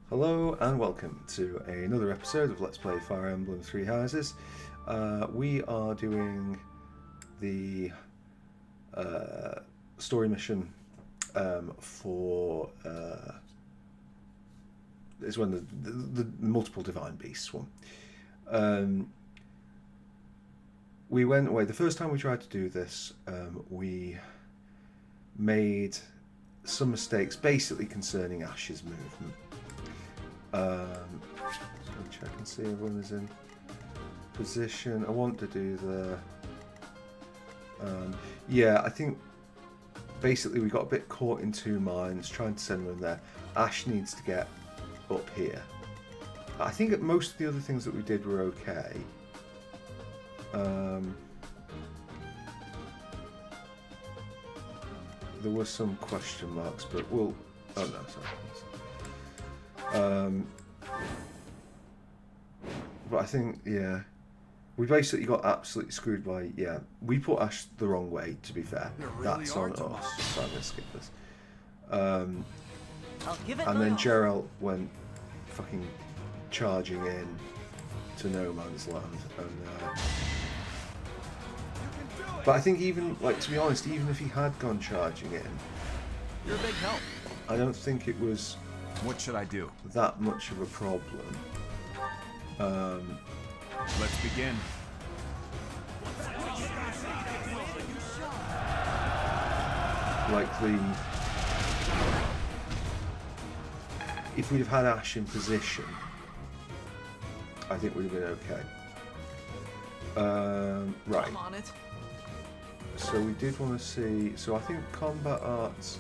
Hello and welcome to another episode of Let's Play Fire Emblem Three Houses. We are doing the story mission for it's when the multiple divine beasts one. We went away the first time we tried to do this. We made some mistakes, basically concerning Ash's movement. Check and see everyone is in position. I want to do the yeah, I think basically we got a bit caught in two minds trying to send them there. Ash needs to get up here. I think that most of the other things that we did were okay. There were some question marks, but we'll... Oh no, sorry. But I think, yeah, we basically got absolutely screwed by, yeah, we put Ash the wrong way, to be fair. Really that's on us, so I'm going to skip this. And then Geralt went fucking charging in to no man's land. And, but I think even, like, to be honest, even if he had gone charging in, you're a big help. I don't think it was... What should I do? That much of a problem. Let's begin. Like if we'd have had Ash in position, I think we'd have been okay. Right. I'm on it. So we did want to see. So I think combat arts,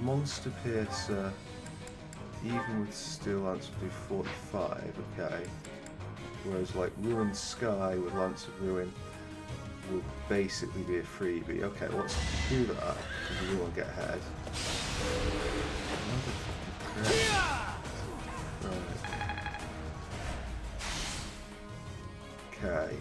monster piercer. Even with Steel Lance would do 45, okay. Whereas like Ruined Sky with Lance of Ruin will basically be a freebie. Okay, well, let's do that because we really want to get ahead. Right. Okay.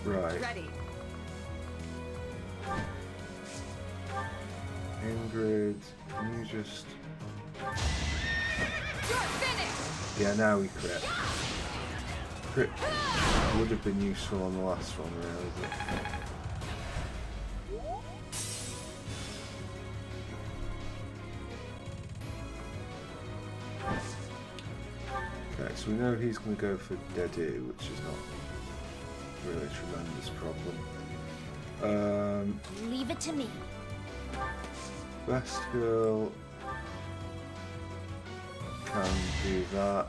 Right. Ready. Ingrid, can you just... Yeah, now we crit. Crit would have been useful on the last one, really. Okay, so we know he's going to go for Dedu, which is not really a tremendous problem. Leave it to me. Best girl can do that.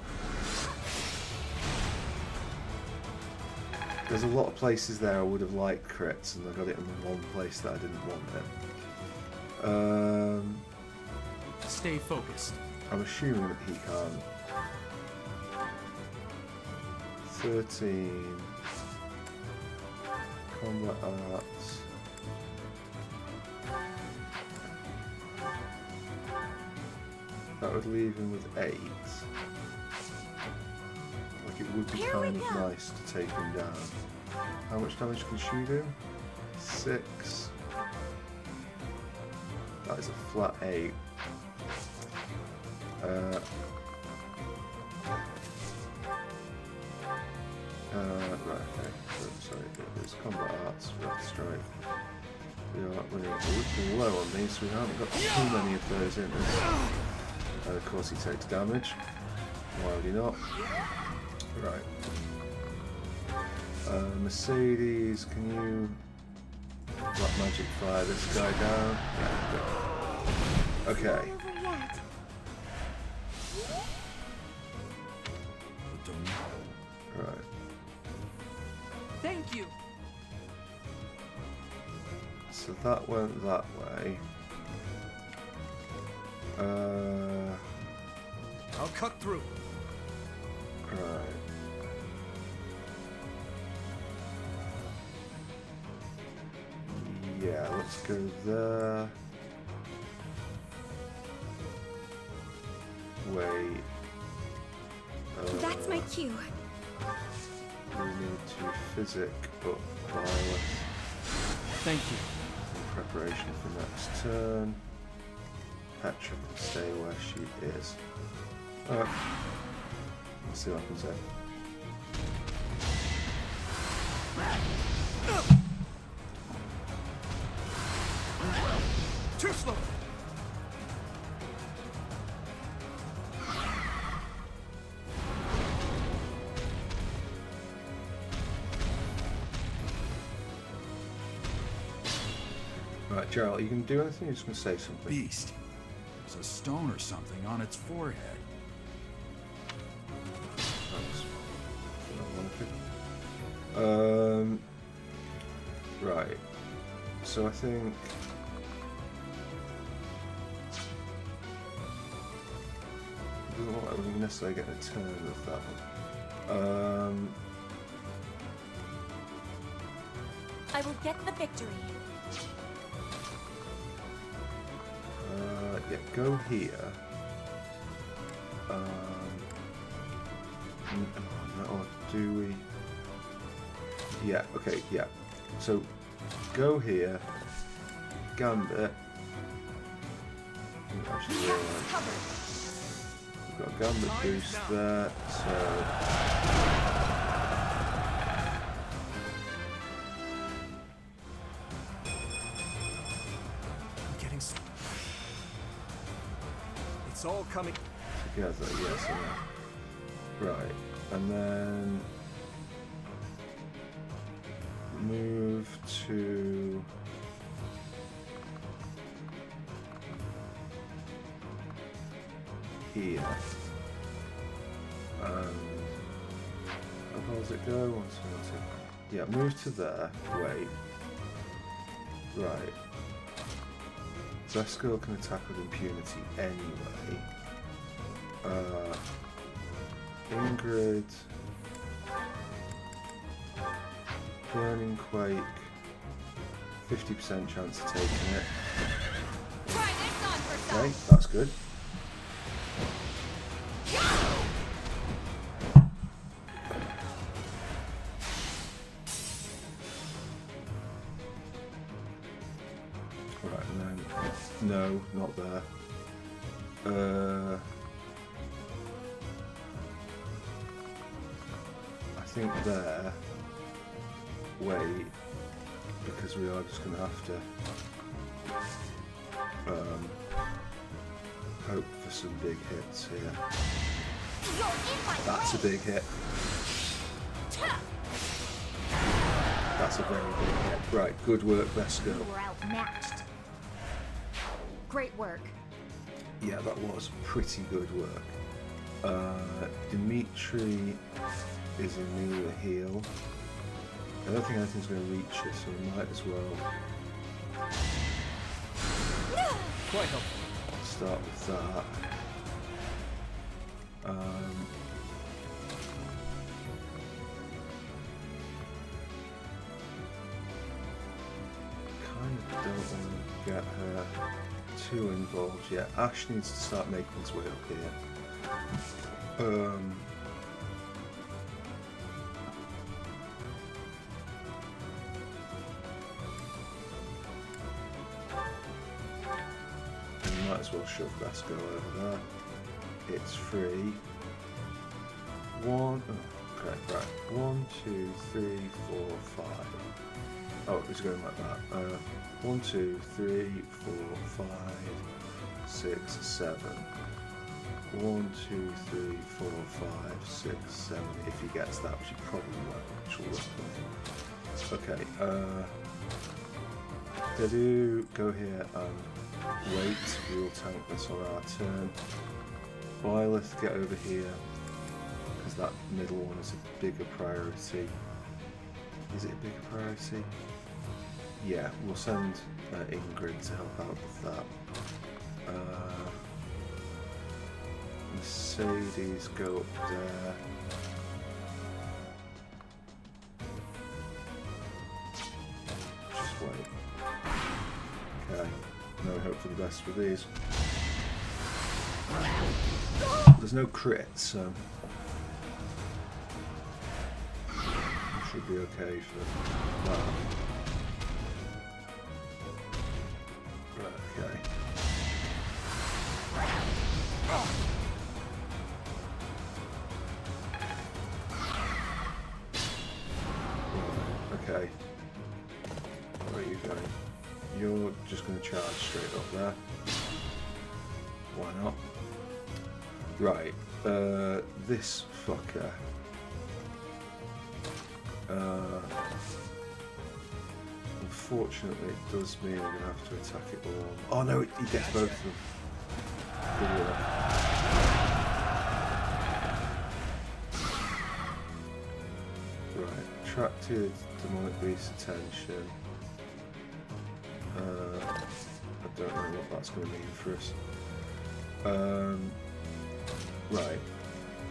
There's a lot of places there I would have liked crits, and I got it in the one place that I didn't want it. Stay focused. I'm assuming that he can't. 13 combat arts. That would leave him with 8. Like, it would be kind of nice to take him down. How much damage can shoot him? 6. That is a flat 8. Right, okay. So, sorry, it's combat arts, breath strike. We are running a little low on these, so we haven't got too many of those in us. And of course he takes damage. Why would he not? Right. Mercedes, can you Black Magic fire this guy down? Yeah, good. Okay. Right. Thank you. So that went that way. I'll cut through. Right. Yeah, let's go there. Wait. That's my cue. We need to physic, but wireless. Thank you. Preparation for next turn. Petra can stay where she is. Alright. Let's see what I can say. Too slow. Right, Gerald, are you going to do anything? You're just going to say something. Beast. There's a stone or something on its forehead. Right. So I think it doesn't look like we're necessarily getting a turn with that one. I will get the victory. Yeah, go here. Or do we? Yeah, okay, yeah. So, go here, Gambit. Actually, we've got a Gambit boost there, so... It's all coming together, yes, right. And then move to here. How far does it go? 1, 2, 2. Yeah, move to there. Wait. Right. Vesco can attack with impunity anyway. Ingrid, Burning Quake, 50% chance of taking it. Try this on for Okay, that's good. Right, and then no, not there. I think there. Wait, because we are just going to have to hope for some big hits here. That's a big hit. That's a very big hit. Right, good work, Vesco. You were outmatched. Great work. Yeah, that was pretty good work. Dimitri is in need of a heal. I don't think anything's going to reach it, so we might as well quite helpful. Start with that. Kind of don't want to get her too involved yet. Ash needs to start making his way up here. Might as well shove Vasco over there. It's free. Okay, right. 1, 2, 3, 4, 5. Oh, it's going like that. 1, 2, 3, 4, 5, 6, 7. 1, 2, 3, 4, 5, 6, 7. If he gets that, which he probably won't, which will work. Okay, Dedu, go here and wait. We will tank this on our turn. Byleth, get over here, because that middle one is a bigger priority. Is it a bigger priority? Yeah, we'll send Ingrid to help out with that. Mercedes, go up there. Just wait. Okay, now we hope for the best with these. There's no crit, so we should be okay for that. Okay. You're just going to charge straight up there. Why not? Right. This fucker. Unfortunately, it does mean we're going to have to attack it all. Oh no, he gets both of them. Good work. Right, attracted demonic beast's attention. I don't know what that's going to mean for us. Right,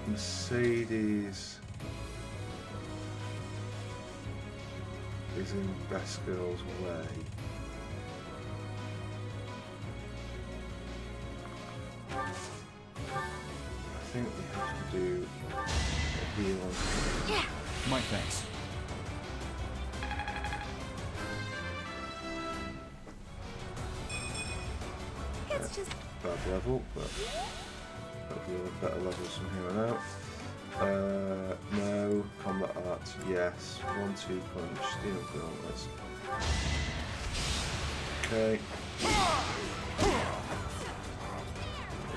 Mercedes is in Best Girl's way. I think we have to do a heal on her. Yeah. My thanks. It's just Bad level, but hopefully we'll have better levels from here on out. No, combat art, yes. 1-2 punch, steel gauntlets. Okay.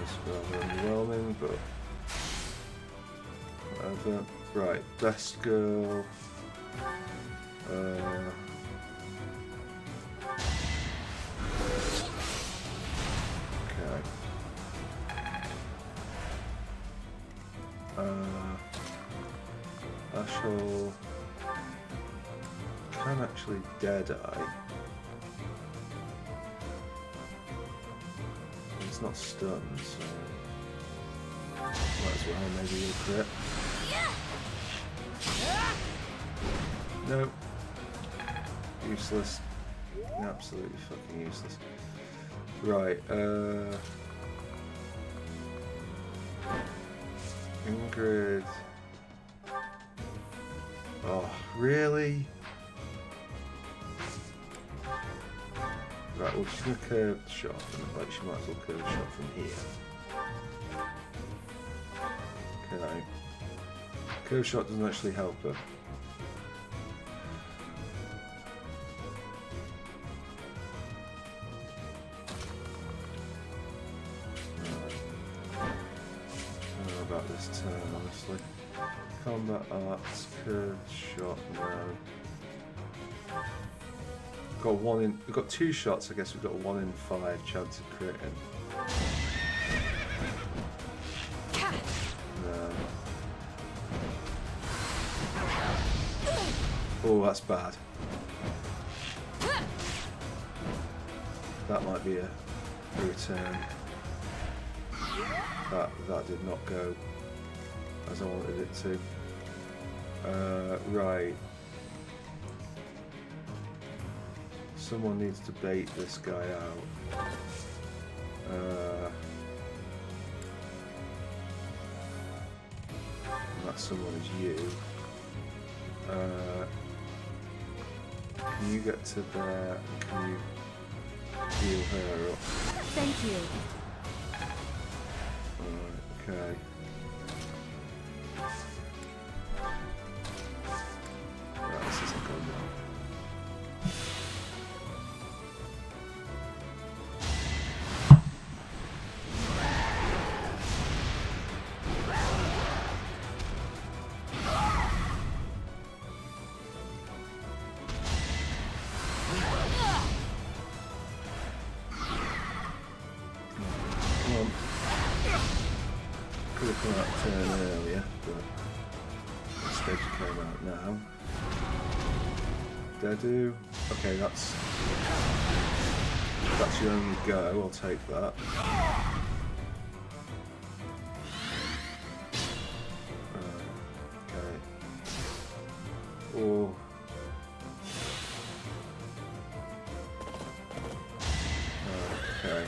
It's rather underwhelming, but whatever. Right, Best Girl. Ashel can actually Deadeye. It's not stunned, so might as well, maybe you'll crit. Nope. Useless. Absolutely fucking useless. Right, Ingrid. Oh, really? Right, well, she's going to curve shot, and like, she might as well curve shot from here. Okay. Curve shot doesn't actually help her. I don't know about this turn, honestly. Combat arts, curved shot, no. We've got 2 shots, I guess we've got a 1 in 5 chance of critting. No. Oh, that's bad. That might be a return. That did not go as I wanted it to. Right. Someone needs to bait this guy out. And that someone is you. Can you get to there and can you heal her up? thank you. Okay. Right, this isn't going well. Could have come out turn earlier, but instead you came out now. Dedu. Okay, that's your only go. I'll take that. Okay. Oh. Okay.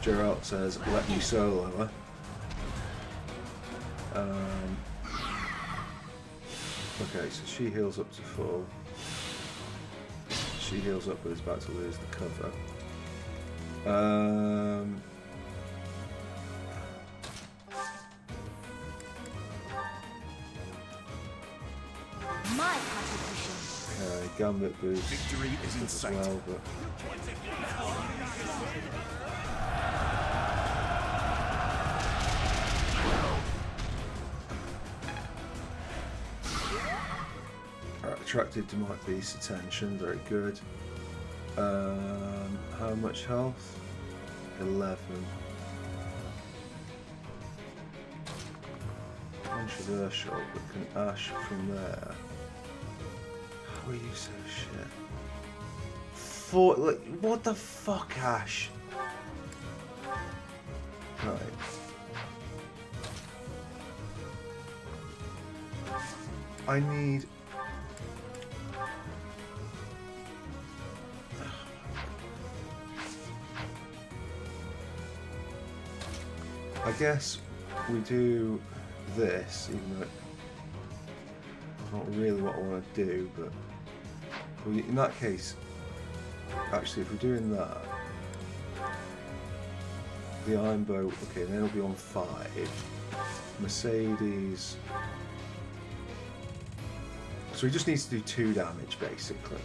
Geralt says, let me solo her. Okay, so she heals up to full. She heals up but is about to lose the cover. My contribution. Okay, Gambit boost. Victory is in as sight. well, but attracted to my beast's attention, very good. How much health? 11. Controversial, but can Ash from there? How are you so shit? Like, what the fuck, Ash? Right. I need... I guess we do this, even though it's not really what I want to do, but in that case, actually, if we're doing that, the Iron Bow, okay, then it'll be on 5. Mercedes. So he just needs to do 2 damage, basically.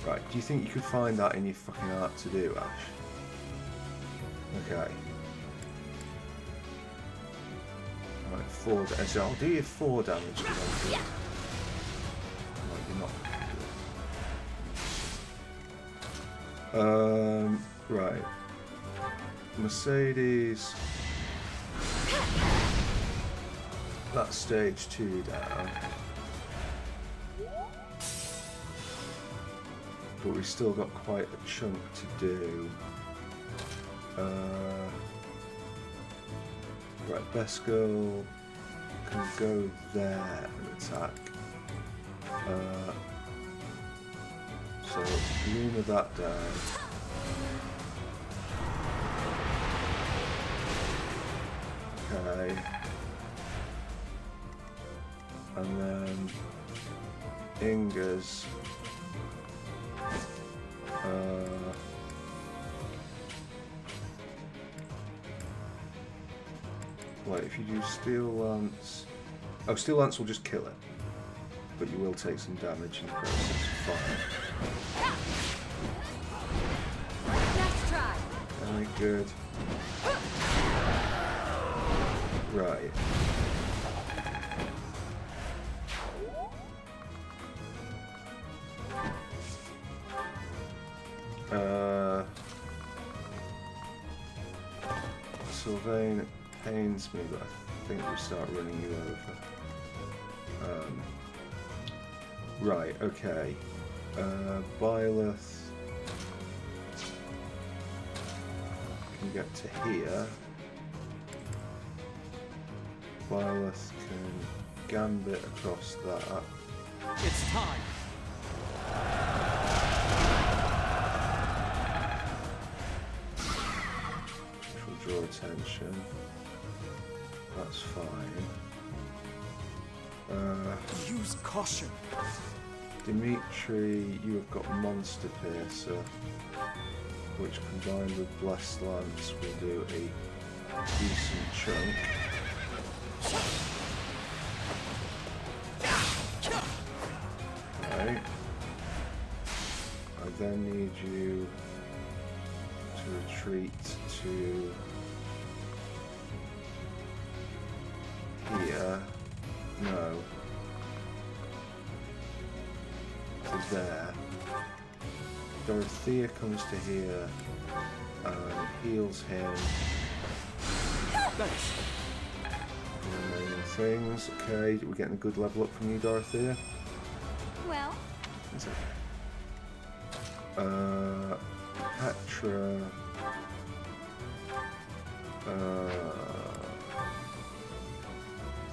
Right, do you think you could find that in your fucking art to do, Ash? Okay. Right, 4 damage. So I'll do you 4 damage because I'm good. No, you're not good. Right. Mercedes. That's stage 2 down. But we've still got quite a chunk to do. Right, Besco can go there and attack. So Luna that down. Okay. And then Inga's. Wait, if you do Steel Lance... Oh, Steel Lance will just kill it. But you will take some damage in the process. Fine. Next try. Very good. Right. Sylvain pains me, but I think we start running you over. Right, okay. Byleth can get to here. Byleth can gambit across that. It's time. Which will draw attention. That's fine. Use caution. Dimitri, you have got Monster Piercer, which combined with Blessed Lance will do a decent chunk. Right. I then need you to retreat to here. No. To there. Dorothea comes to here and heals him. Thanks. Remaining things. Okay, we're getting a good level up from you, Dorothea. Well, Is it? Petra.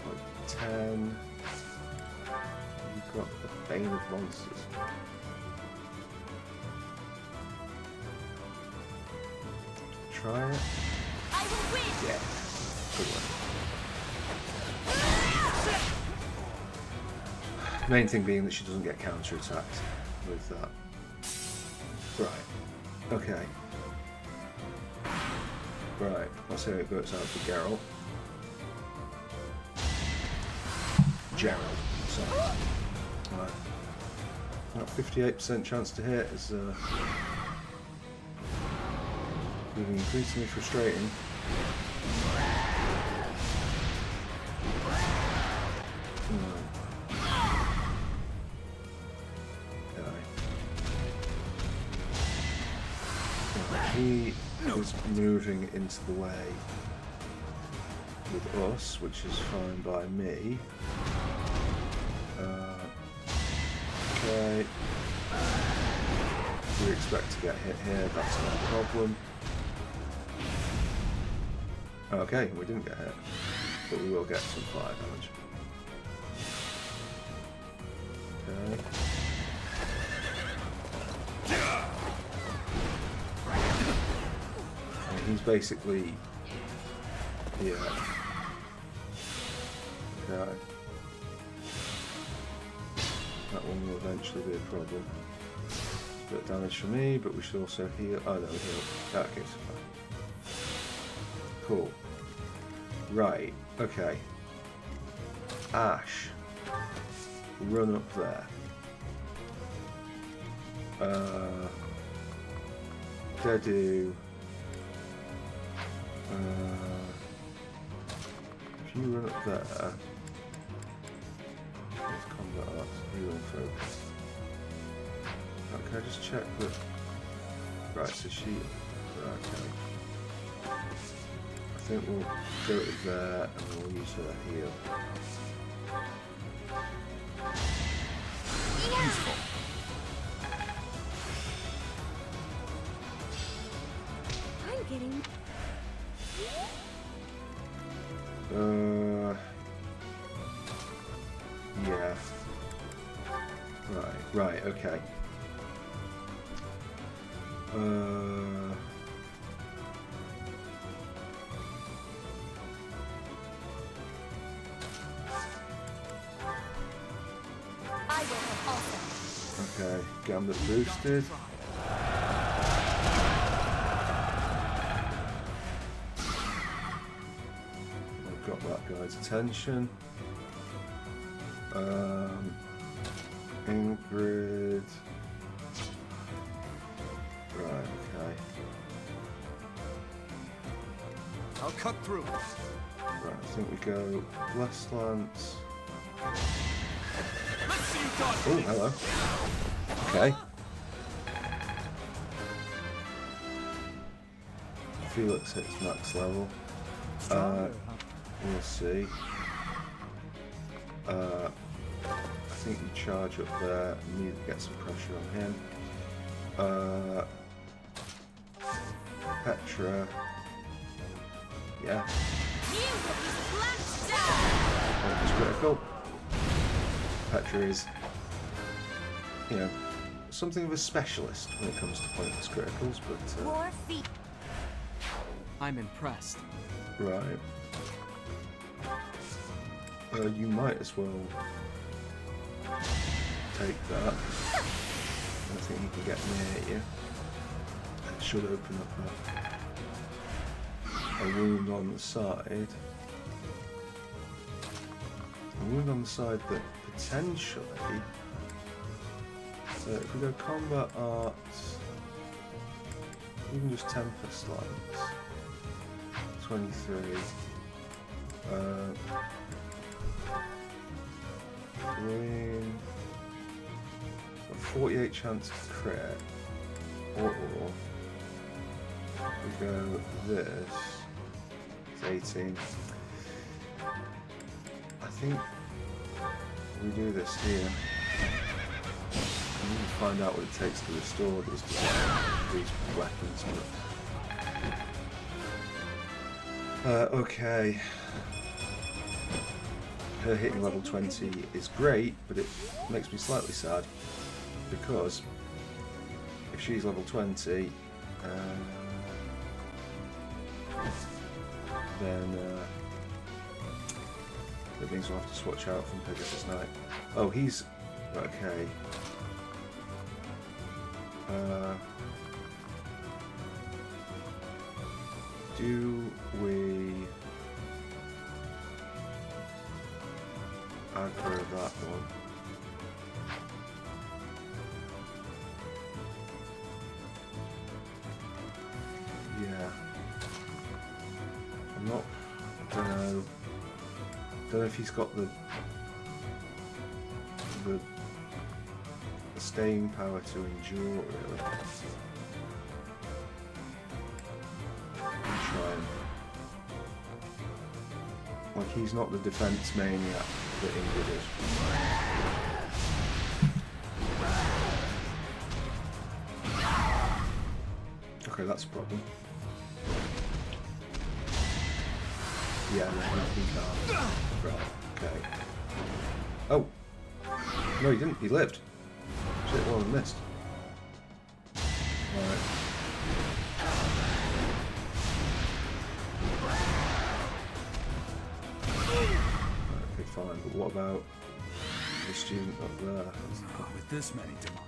Like 10. You've got the Bane of Monsters. Try it. I will win. Yeah. Good one. Main thing being that she doesn't get counter-attacked with that. Right. Okay. Right. Let's see how it works out for Geralt. Gerald. Sorry. Right. Got 58% chance to hit is proving increasingly frustrating. He is moving into the way with us, which is fine by me. Okay. We expect to get hit here, that's not a problem. Okay, we didn't get hit, but we will get some fire damage. Okay. And he's basically... yeah. Okay. That one will eventually be a problem. A bit of damage for me, but we should also heal. Oh no, we heal. That case, fine. Cool. Right, okay. Ash. Run up there. Dedu. If you run up there. Let's combat arts, heal and focus. Can I just check that? Right, so she. Okay. I think we'll go to there and we'll use her heal. Useful. I'm getting. Yeah. Right, okay. I will have also. Okay, Gambit boosted. I've got that guy's attention. Ingrid. Right, okay. I'll cut through. Right, I think we go Blessed Lance. Let's see you dodge. Oh, hello. Okay. Felix hits max level. We'll see. I think you charge up there and need to get some pressure on him. Petra. Yeah. You will be slashed down. That was critical. Petra is, you know, something of a specialist when it comes to pointless criticals, but... War feet. I'm impressed. right. You might as well take that. I think you can get near you. It should open up a wound on the side. A wound on the side that potentially... So if we go combat arts, even just Tempest Lance, 23. Green. 48 chance to crit. Or we go this. It's 18. I think we do this here. I need to find out what it takes to restore these weapons. Okay. Her hitting level 20 is great, but it makes me slightly sad because if she's level 20, then that means we'll have to swatch out from Pegasus Knight. Oh, he's okay. Do we aggro that one? don't know if he's got the staying power to endure, really. I'm trying. Like, he's not the defense maniac that Ingrid is. Okay, that's a problem. Yeah, no, he can't. Right, okay. Oh! No, he didn't. He lived. Shit, well, I missed. Alright. Okay, fine, but what about the student up there? With this many demons.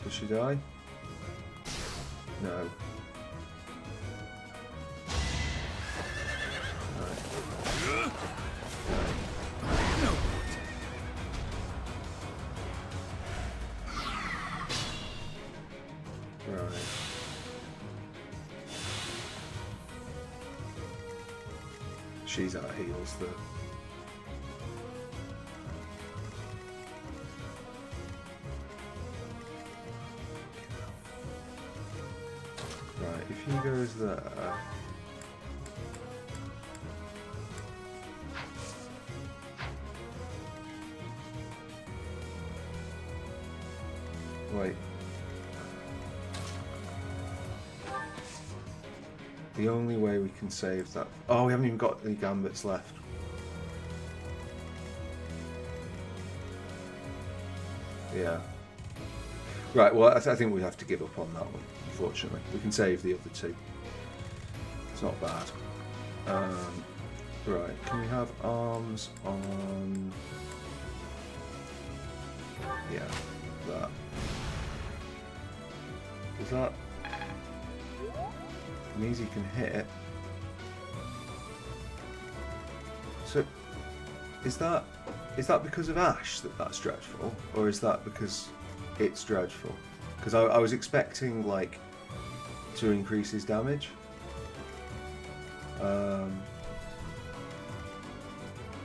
Does she die? No. Right. She's at heels though. Right, if he goes there. Wait. The only way we can save that... Oh, we haven't even got any gambits left. Yeah. Right, well, I think we have to give up on that one, unfortunately. We can save the other two. It's not bad. Right, can we have arms on... Yeah, that. Is that... means he can hit. So, is that because of Ash that's dreadful, or is that because it's dreadful? Because I was expecting like to increase his damage.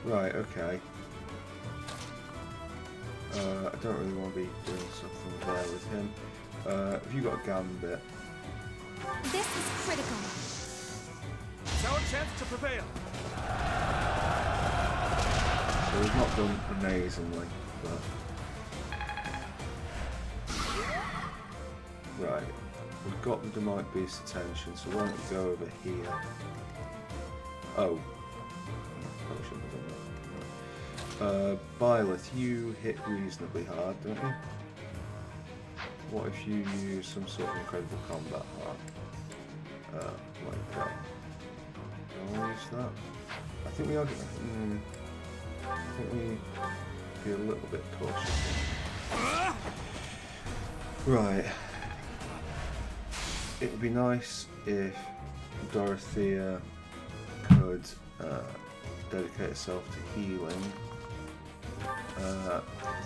Right. Okay. I don't really want to be doing something there with him. Have you got a gambit? This is critical. It's our chance to prevail. So we've not done amazingly, but... Right, we've got the Demonic Beast's attention, so why don't we go over here? Oh. Probably shouldn't have done that. Byleth, you hit reasonably hard, don't you? What if you use some sort of incredible combat heart? Like that. Can I use that? I think we are going I think we be a little bit cautious here. Right. It would be nice if Dorothea could dedicate herself to healing.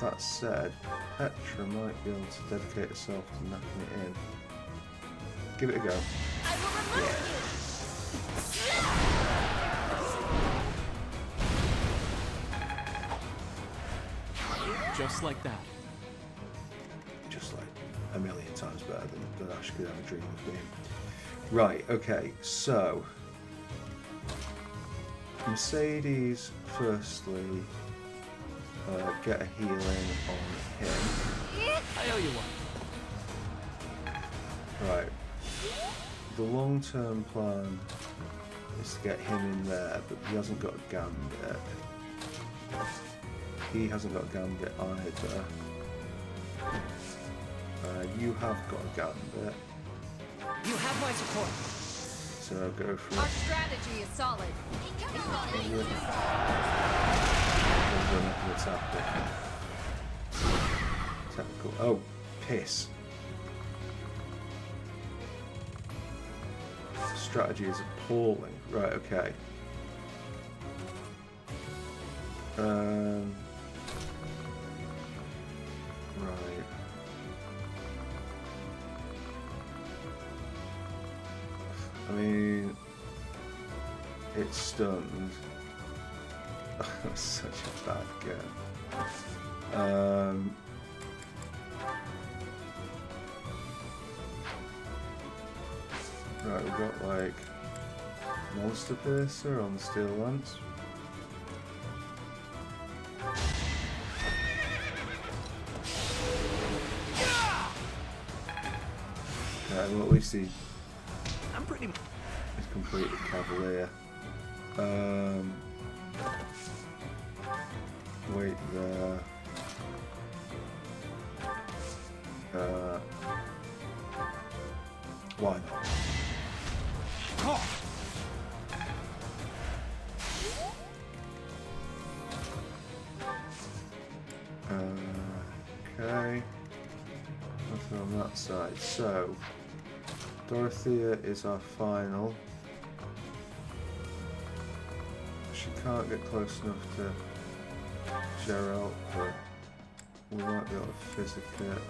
That said, Petra might be able to dedicate herself to knocking it in. Give it a go. I will remove you! Just like that. Just like a million times better than Ash could ever dream of being. Right, okay, so Mercedes firstly get a healing on him. I owe you one. Right. The long-term plan is to get him in there, but he hasn't got a gambit. He hasn't got a gambit either. You have got a gambit. You have my support. So go for Our it. strategy is solid. Typical. Oh, piss. Strategy is appalling. Right, okay. Right. I mean, it's stunned. That's such a bad game. Right, we've got like Monster Piercer on the Steel Lance. Okay, well at least he's completed Cavalier. Wait there. Why not? Okay. Nothing on that side. So, Dorothea is our final. She can't get close enough to Geralt, but we might be able to physic it.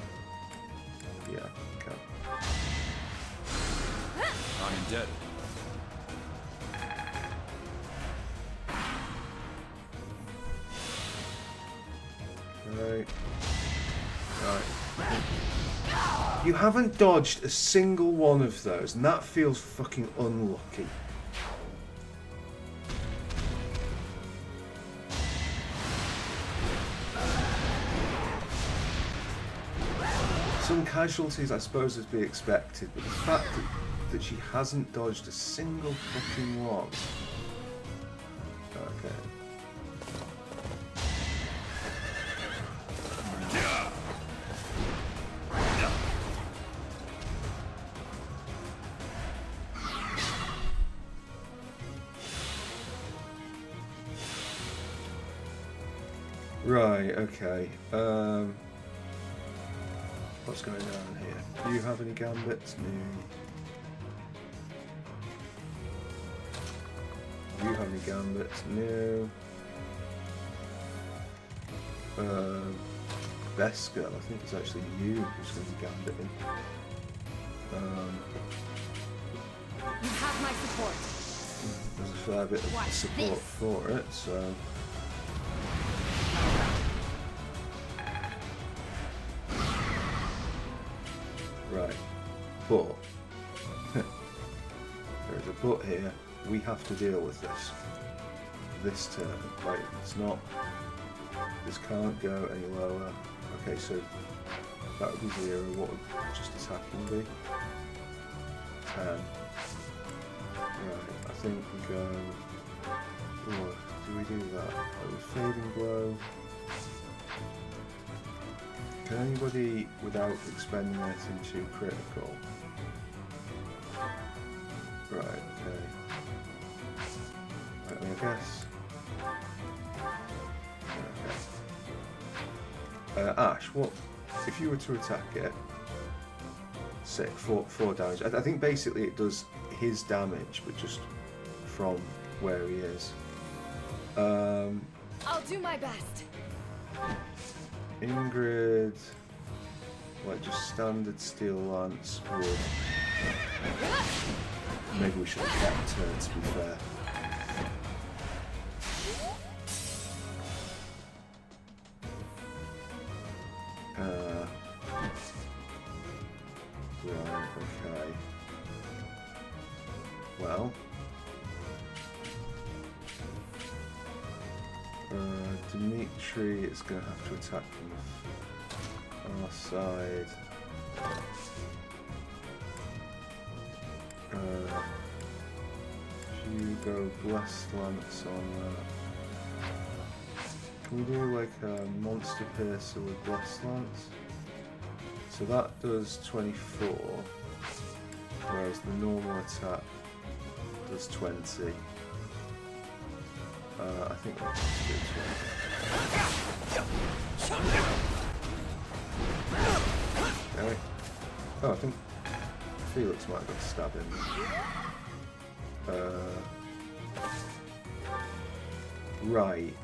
Yeah, okay. I'm indebted. Okay. Right. You haven't dodged a single one of those, and that feels fucking unlucky. Some casualties, I suppose, as be expected, but the fact that she hasn't dodged a single fucking one. Okay. Right, okay. What's going on here? Do you have any gambits? No. Do you have any gambits? No. Veska, I think it's actually you who's going to be gambiting. You have my support. There's a fair bit of Watch support this. for it, so... Right, but there is a but here. We have to deal with this turn. Like, it's not. This can't go any lower. Okay, so that would be 0. What would just attacking be? 10. Right, I think we go. Oh, do we do that? Like, fading blow. Can anybody, without expending anything too critical? Right, okay. I mean, I guess. Okay. Ash, what if you were to attack it? Say 4 damage. I think basically it does his damage, but just from where he is. I'll do my best. Ingrid, like just standard steel lance would. Maybe we should have kept her, to be fair. Right, okay. Well. Dimitri is going to have to attack from our side. Hugo Blessed Lance on that. Can we do like a Monster Piercer with Blessed Lance? So that does 24, whereas the normal attack does 20. I think we'll just do 20. Okay. Oh, I think Felix might have got stabbed in. Right.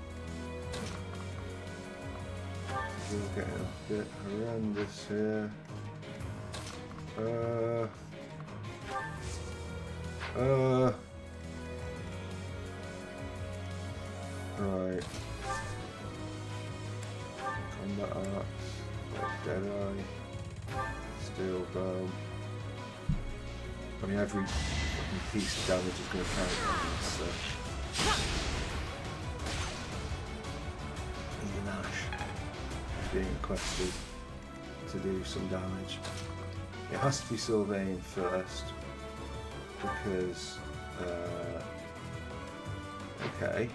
We're getting a bit horrendous here. Right. Right. Combat Axe. Deadeye. Steel Bow. I mean, every fucking piece of damage is going to count on this, so. Even Ash is being requested to do some damage. It has to be Sylvain first, because, okay.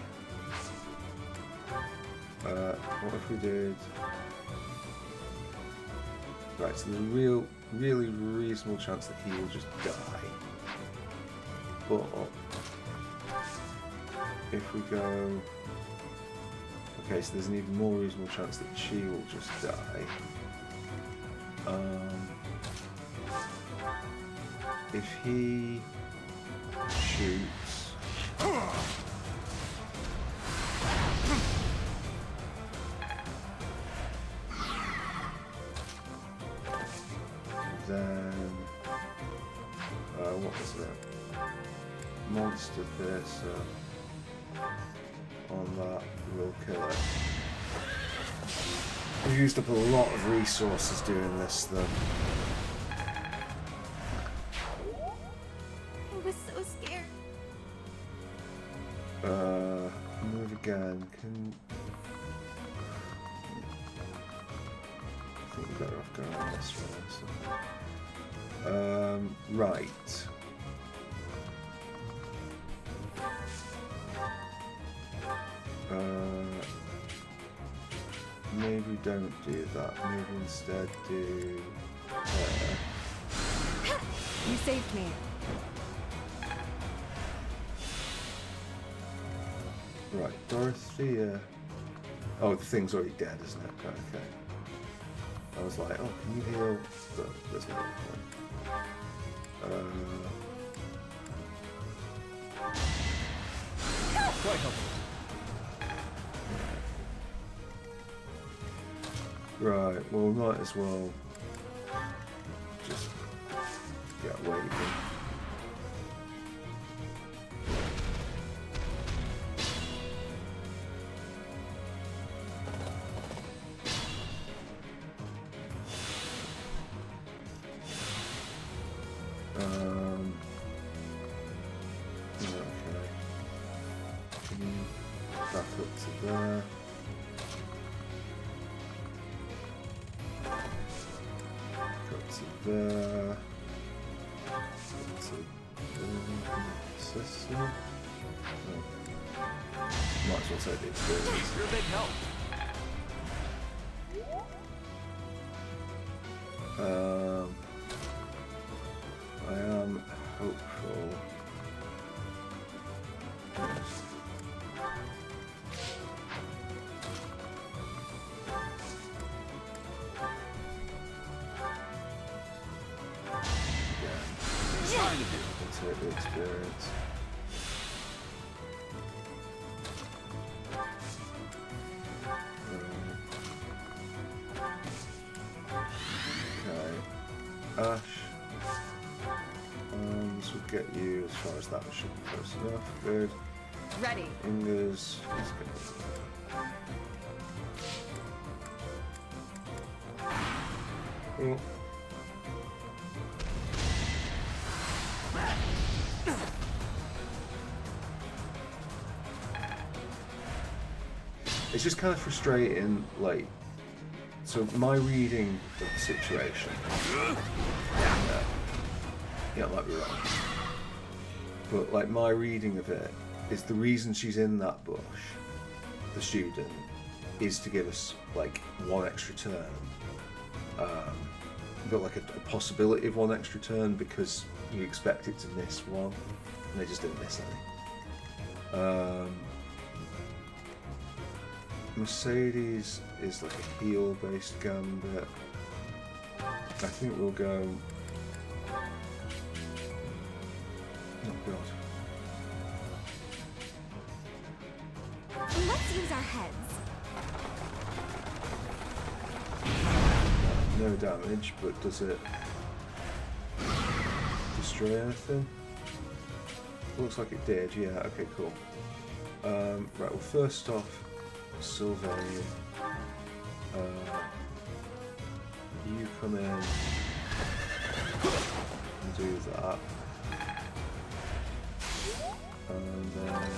What if we did... Right, so there's a really reasonable chance that he will just die. But if we go... Okay, so there's an even more reasonable chance that she will just die. If he shoots... Then... what was it? Monster Piercer. On that, we'll kill it. We used up a lot of resources doing this, though. I was so scared. Move again. Can... I think we're better off going on this one. Right. Maybe don't do that. Maybe instead do... You saved me. Right, Dorothea... Oh, the thing's already dead, isn't it? Okay. I was like, oh, can you heal? But there's no point. Quite helpful. Right, well, we might as well just get waiting. Okay. Back up to there. There. System. Oh. Might as well take the experience. You're a big help. I am hopeful. Take the experience. Okay. Ash. This will get you as far as that should be close enough. Good. Ready. Fingers. Oh. It's just kind of frustrating, like, so my reading of the situation, yeah, I might be wrong, but like my reading of it is the reason she's in that bush, the student, is to give us like one extra turn, but like a possibility of one extra turn because you expect it to miss one, and they just didn't miss any. Mercedes is like a heal-based gambit. I think we'll go... Oh god. Let's use our heads. No damage, but does it destroy anything? Looks like it did, yeah, okay, cool. Right, well first off, Sylvania. You come in and do that. And then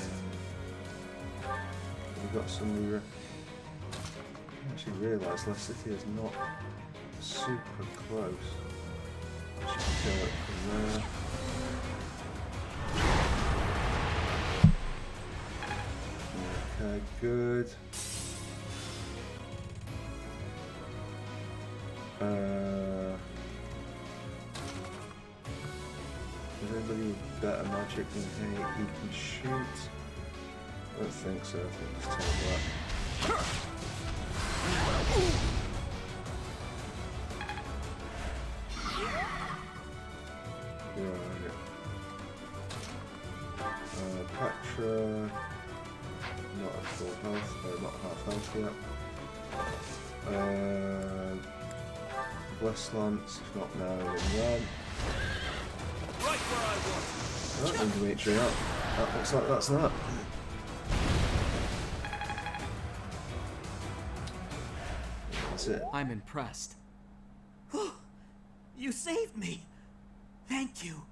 we've got some. I actually realised Leicester is not super close. I should go up from there. Okay, good. Is anybody with better magic than he can shoot? I don't think so. I think it's time that. Right. Petra, not at full health, not half health yet. Westlance, if not now, then when. Right where I want. Oh, Dimitri up. That looks like that's that. That's it. I'm impressed. You saved me. Thank you.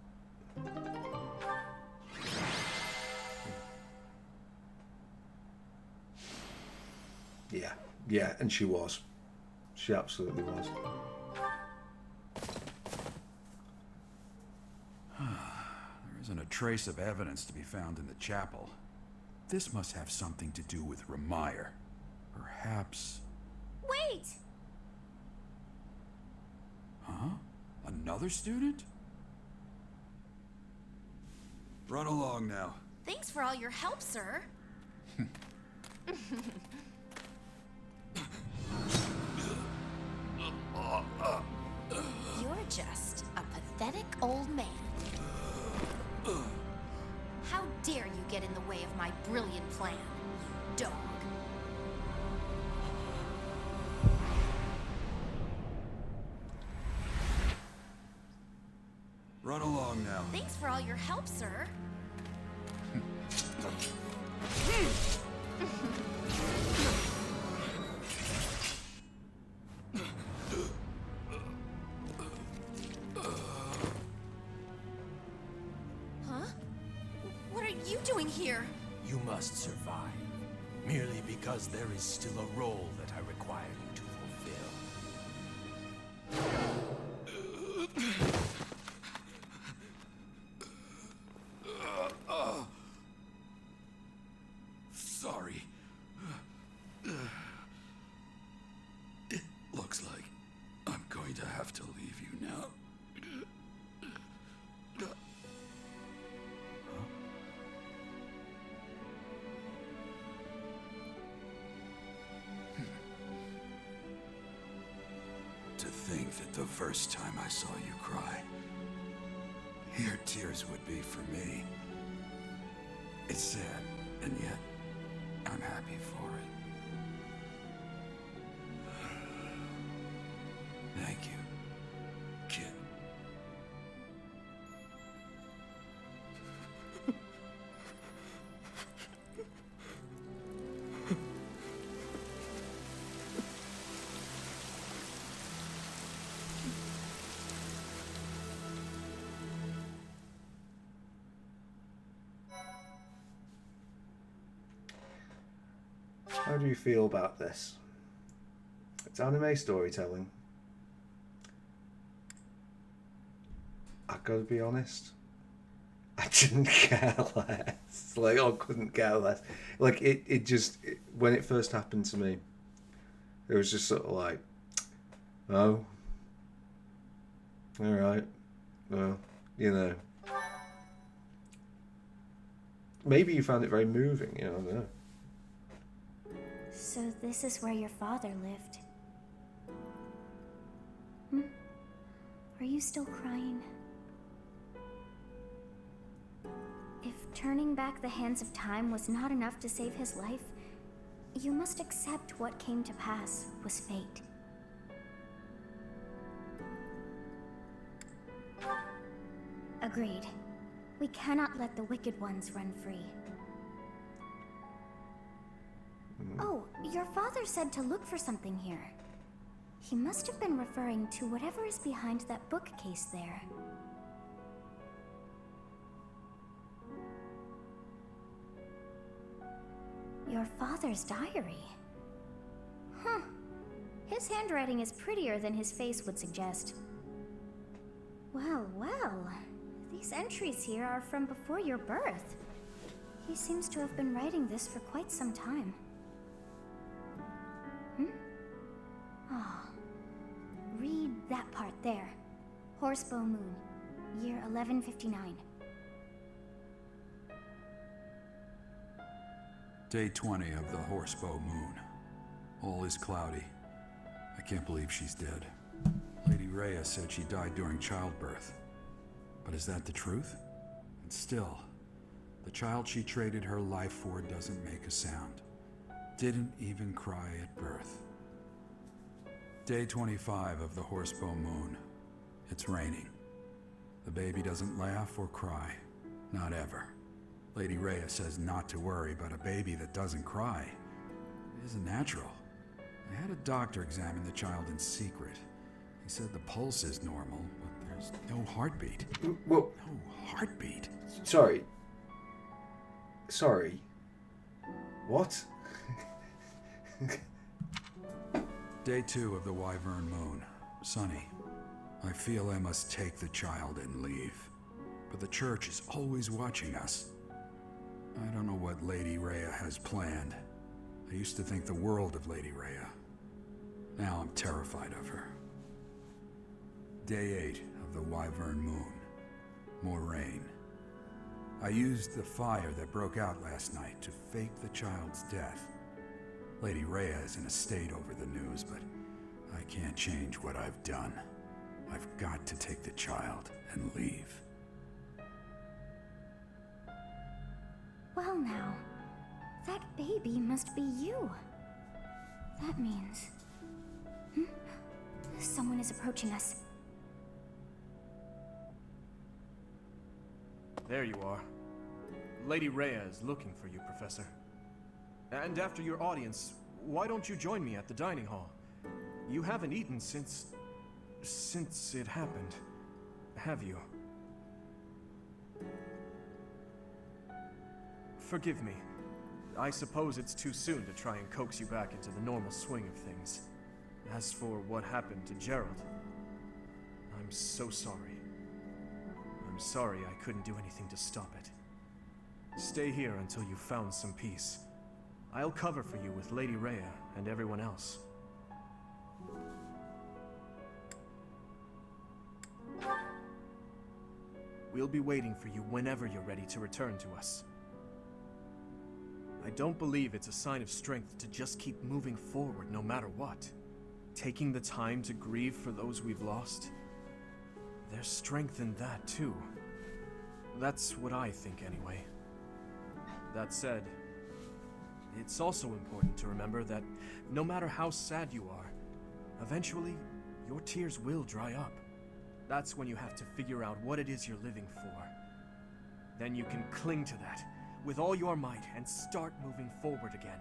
Yeah, and she was. She absolutely was. There isn't a trace of evidence to be found in the chapel. This must have something to do with Ramire. Perhaps... Wait! Huh? Another student? Run along now. Thanks for all your help, sir. You're just a pathetic old man. How dare you get in the way of my brilliant plan, you dog. Run along now. Thanks for all your help, sir. Huh? What are you doing here? You must survive, merely because there is still a role that I require you to fulfill. Sorry. It looks like I'm going to have to leave you now. To think that the first time I saw you cry, your tears would be for me. It's sad, and yet I'm happy for it. Thank you, kid. How do you feel about this? It's anime storytelling. I gotta be honest, I didn't care less. Like, I couldn't care less. Like, when it first happened to me, it was just sort of like, oh, alright, well, you know. Maybe you found it very moving, you know, I don't know. So this is where your father lived. Are you still crying? If turning back the hands of time was not enough to save his life, you must accept what came to pass was fate. Agreed. We cannot let the wicked ones run free. Oh, Your father said to look for something here. He must have been referring to whatever is behind that bookcase there. Your father's diary. Huh. His handwriting is prettier than his face would suggest. Well, well. These entries here are from before your birth. He seems to have been writing this for quite some time. Ah. Read that part there. Horsebow Moon, year 1159. Day 20 of the Horsebow Moon. All is cloudy. I can't believe she's dead. Lady Rhea said she died during childbirth. But is that the truth? And still, the child she traded her life for doesn't make a sound. Didn't even cry at birth. Day 25 of the Horsebow Moon. It's raining. The baby doesn't laugh or cry. Not ever. Lady Rhea says not to worry, but a baby that doesn't cry isn't natural. I had a doctor examine the child in secret. He said the pulse is normal, but there's no heartbeat. Well, No heartbeat. sorry. What? Day 2 of the Wyvern Moon. Sunny. I feel I must take the child and leave. But the church is always watching us. I don't know what Lady Rhea has planned. I used to think the world of Lady Rhea. Now I'm terrified of her. Day 8 of the Wyvern Moon. More rain. I used the fire that broke out last night to fake the child's death. Lady Rhea is in a state over the news, but I can't change what I've done. I've got to take the child and leave. Well now, that baby must be you. That means... Someone is approaching us. There you are. Lady Rhea is looking for you, Professor. And after your audience, why don't you join me at the dining hall? You haven't eaten since it happened, have you? Forgive me. I suppose it's too soon to try and coax you back into the normal swing of things. As for what happened to Gerald, I'm so sorry. I'm sorry I couldn't do anything to stop it. Stay here until you've found some peace. I'll cover for you with Lady Rhea and everyone else. We'll be waiting for you whenever you're ready to return to us. I don't believe it's a sign of strength to just keep moving forward no matter what. Taking the time to grieve for those we've lost. There's strength in that too. That's what I think anyway. That said, it's also important to remember that no matter how sad you are, eventually your tears will dry up. That's when you have to figure out what it is you're living for. Then you can cling to that with all your might and start moving forward again.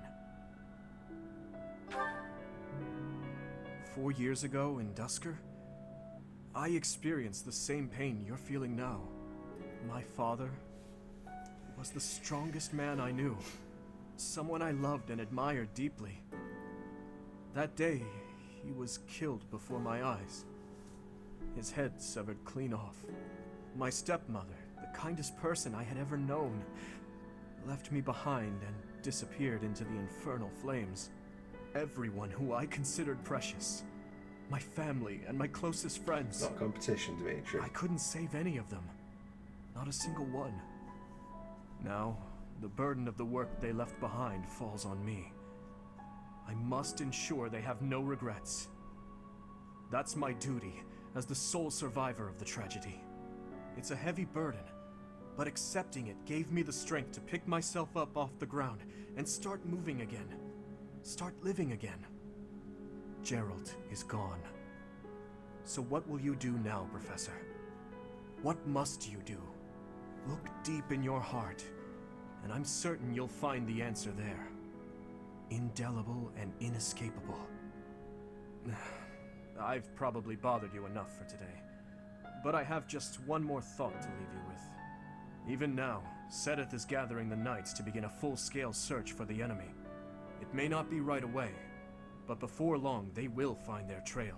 4 years ago in Dusker, I experienced the same pain you're feeling now. My father was the strongest man I knew, someone I loved and admired deeply. That day, he was killed before my eyes, his head severed clean off. My stepmother, the kindest person I had ever known, left me behind and disappeared into the infernal flames. Everyone who I considered precious, my family and my closest friends. Not competition, Dimitri. I couldn't save any of them. Not a single one. Now, the burden of the work they left behind falls on me. I must ensure they have no regrets. That's my duty as the sole survivor of the tragedy. It's a heavy burden, but accepting it gave me the strength to pick myself up off the ground and start moving again. Start living again. Gerald is gone. So what will you do now, Professor? What must you do? Look deep in your heart, and I'm certain you'll find the answer there. indelible and inescapable. I've probably bothered you enough for today, but I have just one more thought to leave you with. Even now, Sedith is gathering the knights to begin a full-scale search for the enemy. It may not be right away, but before long they will find their trail.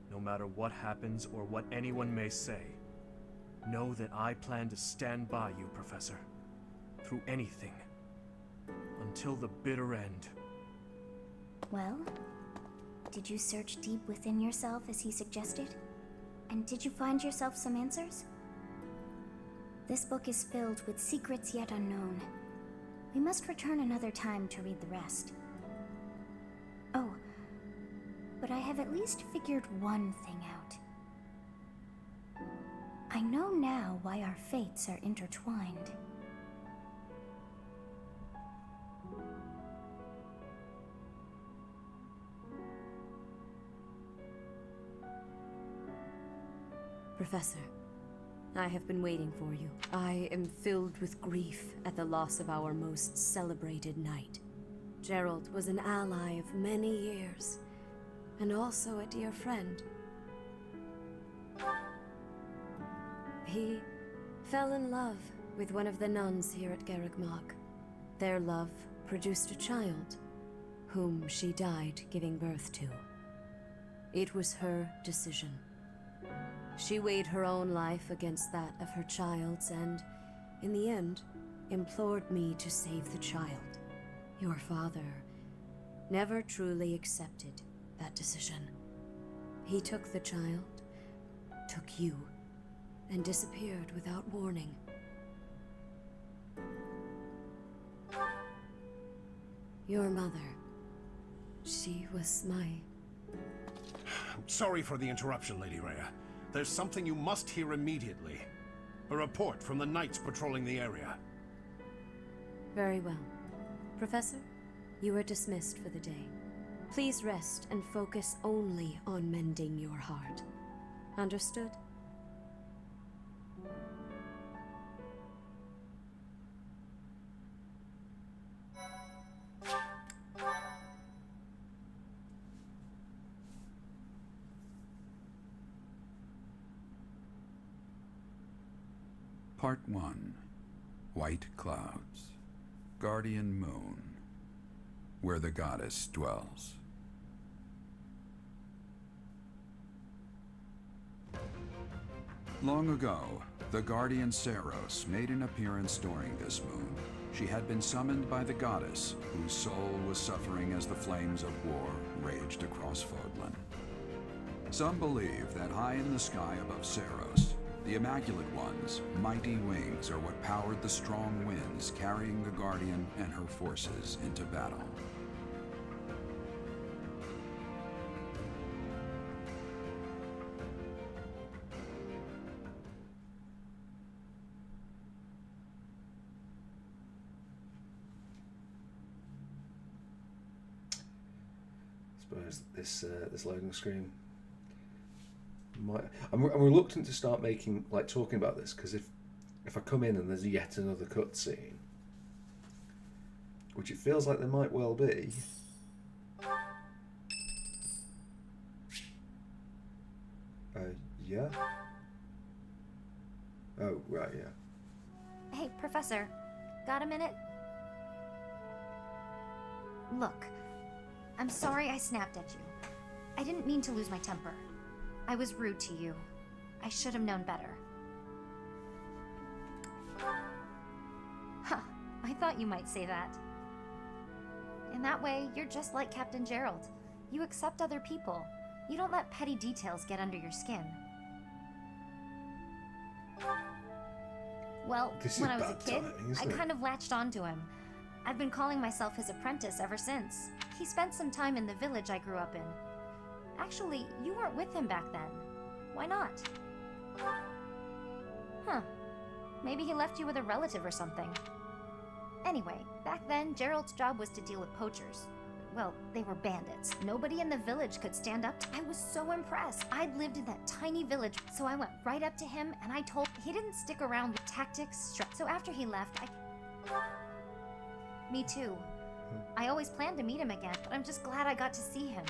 No matter what happens or what anyone may say, know that I plan to stand by you, Professor. Through anything. Until the bitter end. Well, did you search deep within yourself as he suggested? And did you find yourself some answers? This book is filled with secrets yet unknown. We must return another time to read the rest. Oh, but I have at least figured one thing out. I know now why our fates are intertwined. Professor, I have been waiting for you. I am filled with grief at the loss of our most celebrated knight. Gerald was an ally of many years, and also a dear friend. He fell in love with one of the nuns here at Garreg-Mach. Their love produced a child, whom she died giving birth to. It was her decision. She weighed her own life against that of her child's and, in the end, implored me to save the child. Your father never truly accepted that decision. He took the child, took you, and disappeared without warning. Your mother, she was my... I'm sorry for the interruption, Lady Rhea. There's something you must hear immediately. A report from the knights patrolling the area. Very well. Professor, you are dismissed for the day. Please rest and focus only on mending your heart. Understood? Part 1. White Clouds. Guardian Moon. Where the goddess dwells. Long ago, the guardian Seros made an appearance during this moon. She had been summoned by the goddess, whose soul was suffering as the flames of war raged across Fodlan. Some believe that high in the sky above Seros, the Immaculate One's mighty wings are what powered the strong winds carrying the Guardian and her forces into battle. I suppose this loading screen I'm reluctant to start talking about this, because if I come in and there's yet another cutscene, which it feels like there might well be. Yeah. Oh, right, yeah. Hey, Professor, got a minute? Look, I'm sorry I snapped at you. I didn't mean to lose my temper. I was rude to you. I should have known better. Huh, I thought you might say that. In that way, you're just like Captain Gerald. You accept other people. You don't let petty details get under your skin. Well, when I was a kid, I kind of latched onto him. I've been calling myself his apprentice ever since. He spent some time in the village I grew up in. Actually, you weren't with him back then. Why not? Huh. Maybe he left you with a relative or something. Anyway, back then, Gerald's job was to deal with poachers. Well, they were bandits. Nobody in the village could stand up to... I was so impressed. I'd lived in that tiny village, so I went right up to him and I told... He didn't stick around with tactics. So after he left, Me too. I always planned to meet him again, but I'm just glad I got to see him.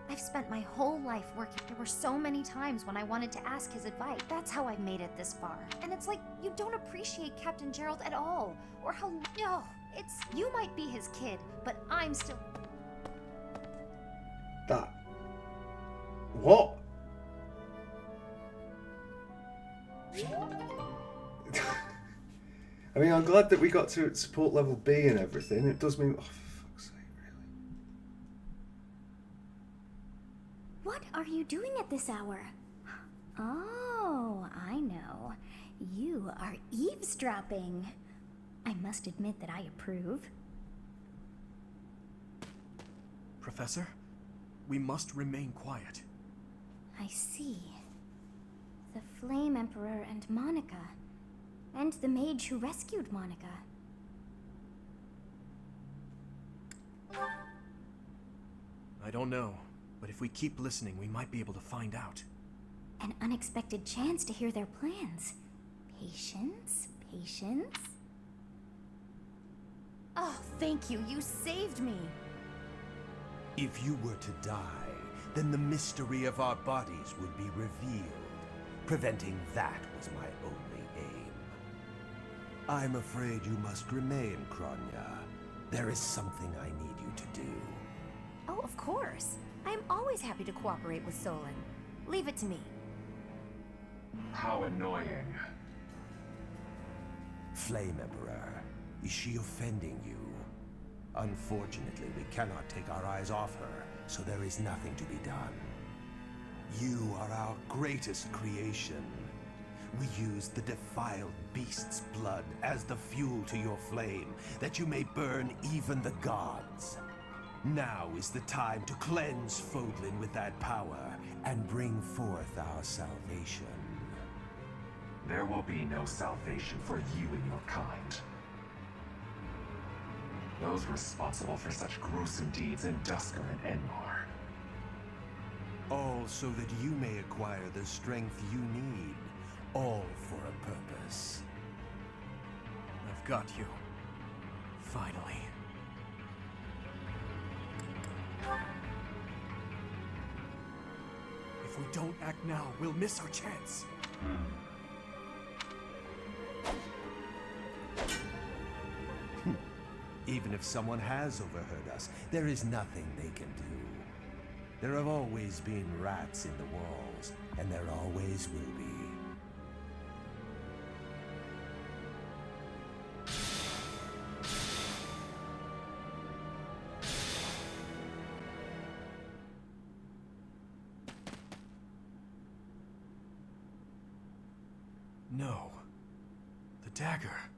I've spent my whole life working. There were so many times when I wanted to ask his advice. That's how I've made it this far. And it's like, you don't appreciate Captain Gerald at all. Or how, no, it's, you might be his kid, but I'm still... That. What? I mean, I'm glad that we got to support level B and everything. It does mean... Oh, for fuck's sake, really? What are you doing at this hour? Oh, I know. You are eavesdropping. I must admit that I approve. Professor, we must remain quiet. I see. The Flame Emperor and Monica. And the mage who rescued Monica. I don't know, but if we keep listening, we might be able to find out. An unexpected chance to hear their plans. Patience, patience. Oh, thank you. You saved me. If you were to die, then the mystery of our bodies would be revealed. Preventing that was my only aim. I'm afraid you must remain, Kronya. There is something I need you to do. Oh, of course. I'm always happy to cooperate with Solon. Leave it to me. How annoying. Flame Emperor, is she offending you? Unfortunately, we cannot take our eyes off her, so there is nothing to be done. You are our greatest creation. We use the defiled beast's blood as the fuel to your flame, that you may burn even the gods. Now is the time to cleanse Fodlan with that power and bring forth our salvation. There will be no salvation for you and your kind. Those responsible for such gruesome deeds in Dusker and Enmar. All so that you may acquire the strength you need, all for a purpose. I've got you. Finally. If we don't act now, we'll miss our chance. Even if someone has overheard us, there is nothing they can do. There have always been rats in the walls, and there always will be. No. The dagger.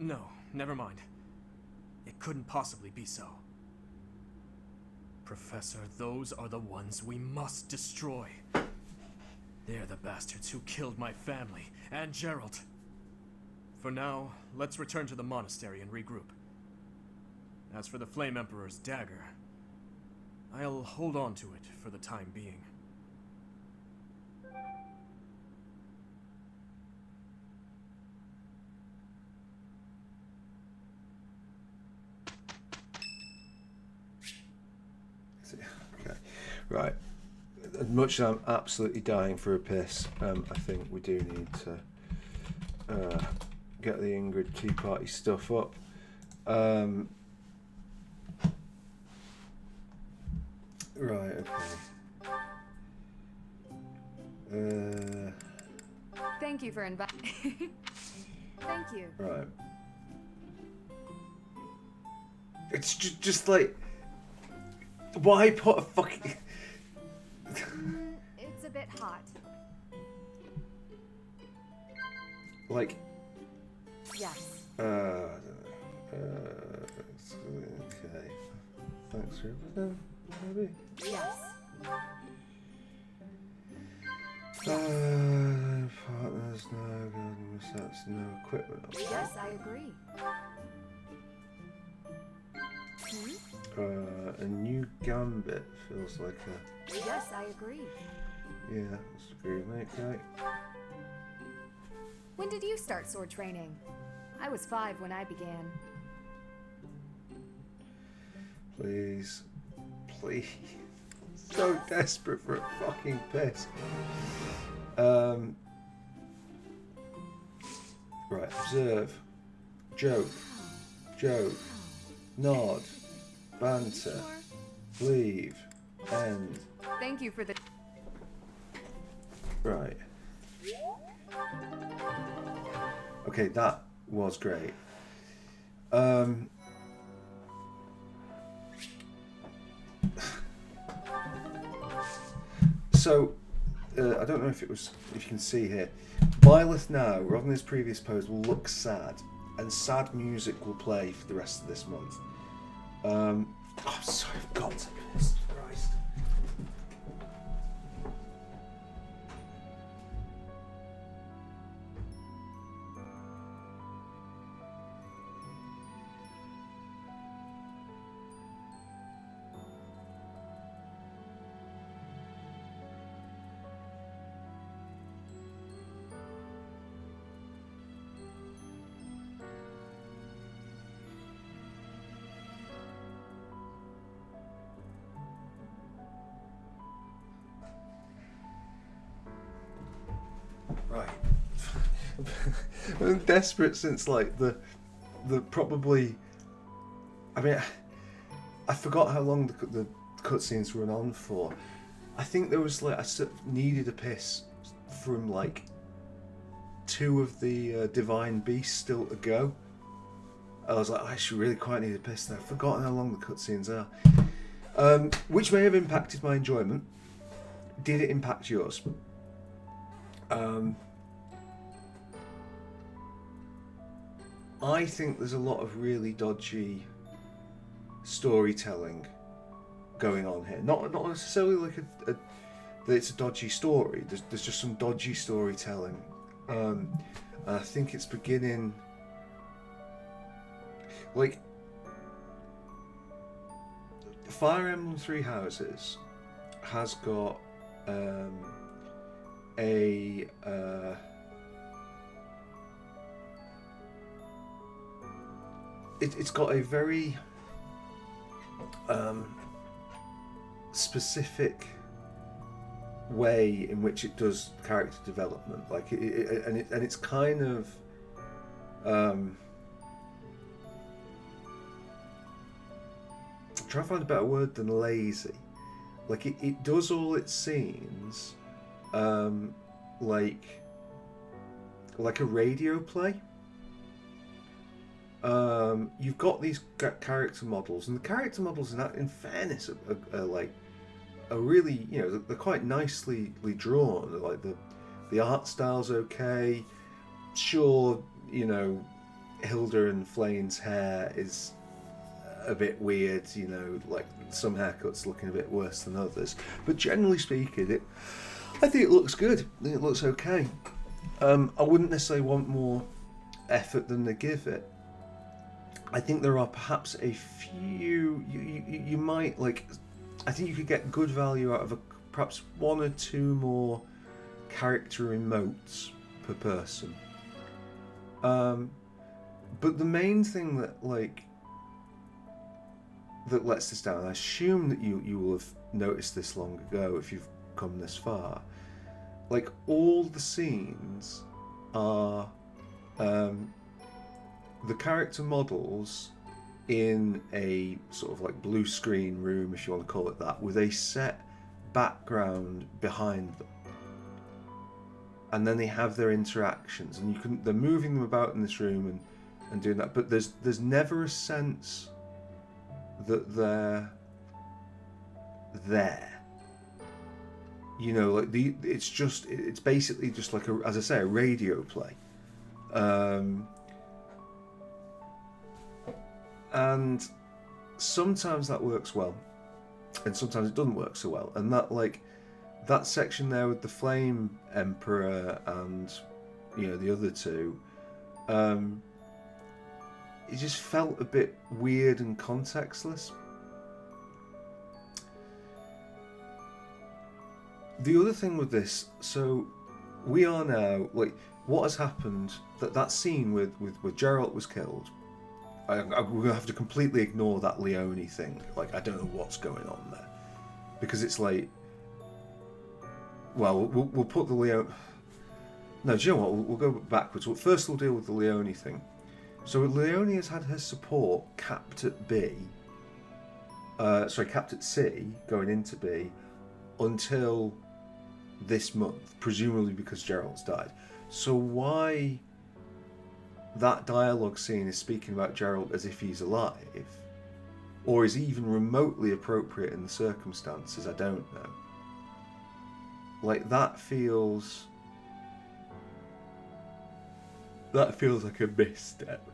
No, never mind. It couldn't possibly be so. Professor, those are the ones we must destroy. They're the bastards who killed my family, and Gerald. For now, let's return to the monastery and regroup. As for the Flame Emperor's dagger, I'll hold on to it for the time being. Okay, right. As much as I'm absolutely dying for a piss, I think we do need to get the Ingrid Tea Party stuff up. Right, okay. Thank you for inviting. Thank you. Right. It's just like, why put a fucking... It's a bit hot. like... Yes. Okay. Thanks for everything, maybe? Yes. Partners, no garden sets, no equipment. Yes, I agree. A new gambit feels like a... Yes, I agree. Yeah, that's a agree, mate, right? When did you start sword training? I was 5 when I began. Please. Please. So desperate for a fucking piss. Right, observe. Joke. Nod. Banter. Leave. End. Thank you for the... Right. Okay, that was great. So, I don't know if you can see here. Byleth now, rather than his previous pose, will look sad, and sad music will play for the rest of this month. I'm sorry, I've got to piss. Christ. Right. I've been desperate since like the probably. I mean, I forgot how long the cutscenes run on for. I think there was like I sort of needed a piss from like 2 of the divine beasts still to go. I was like, I should really quite need a piss there. I've forgotten how long the cutscenes are, which may have impacted my enjoyment. Did it impact yours? I think there's a lot of really dodgy storytelling going on here. Not necessarily like that it's a dodgy story. There's just some dodgy storytelling. And I think it's beginning like Fire Emblem Three Houses has got it's got a very specific way in which it does character development, like it's kind of try to find a better word than lazy. Like it does all its scenes like a radio play. You've got these character models, and the character models in fairness are like are really, you know, they're quite nicely drawn. Like the art style's okay. Sure, you know, Hilda and Flayn's hair is a bit weird, you know, like some haircuts looking a bit worse than others, but generally speaking, I think it looks good. I think it looks okay. I wouldn't necessarily want more effort than they give it. I think there are perhaps a few you might like. I think you could get good value out of perhaps 1 or 2 more character emotes per person. But the main thing that lets this down, I assume that you will have noticed this long ago if you've come this far. Like all the scenes are the character models in a sort of like blue screen room, if you want to call it that, with a set background behind them, and then they have their interactions, and they're moving them about in this room and doing that, but there's never a sense that they're there. You know, like it's basically just like as I say, a radio play. And sometimes that works well, and sometimes it doesn't work so well. And that section there with the Flame Emperor and, you know, the other 2, it just felt a bit weird and contextless. The other thing with this, so we are now what has happened, that scene with Geralt was killed, we're going to have to completely ignore that Leone thing. Like, I don't know what's going on there. Because it's like, well, we'll put the Leone... No, do you know what? We'll go backwards. First we'll deal with the Leone thing. So Leone has had her support capped at B, capped at C, going into B, until this month, presumably because Geralt's died. So why that dialogue scene is speaking about Geralt as if he's alive, or is even remotely appropriate in the circumstances, I don't know. Like, that feels like a misstep.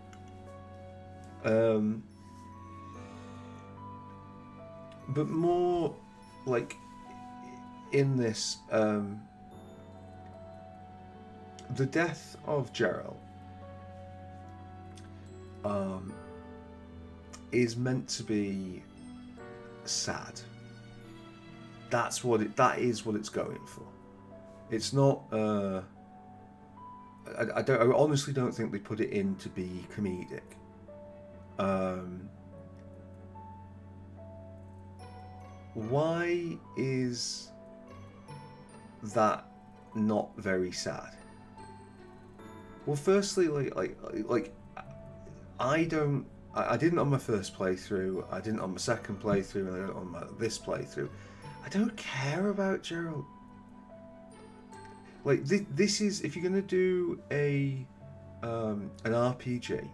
But more like in this, the death of Geralt is meant to be sad. That is what it's going for. It's not. I honestly don't think they put it in to be comedic. Why is that not very sad? Well, firstly, I didn't on my first playthrough, I didn't on my second playthrough, and I don't on this playthrough. I don't care about Geralt. Like, this is, if you're gonna do an RPG,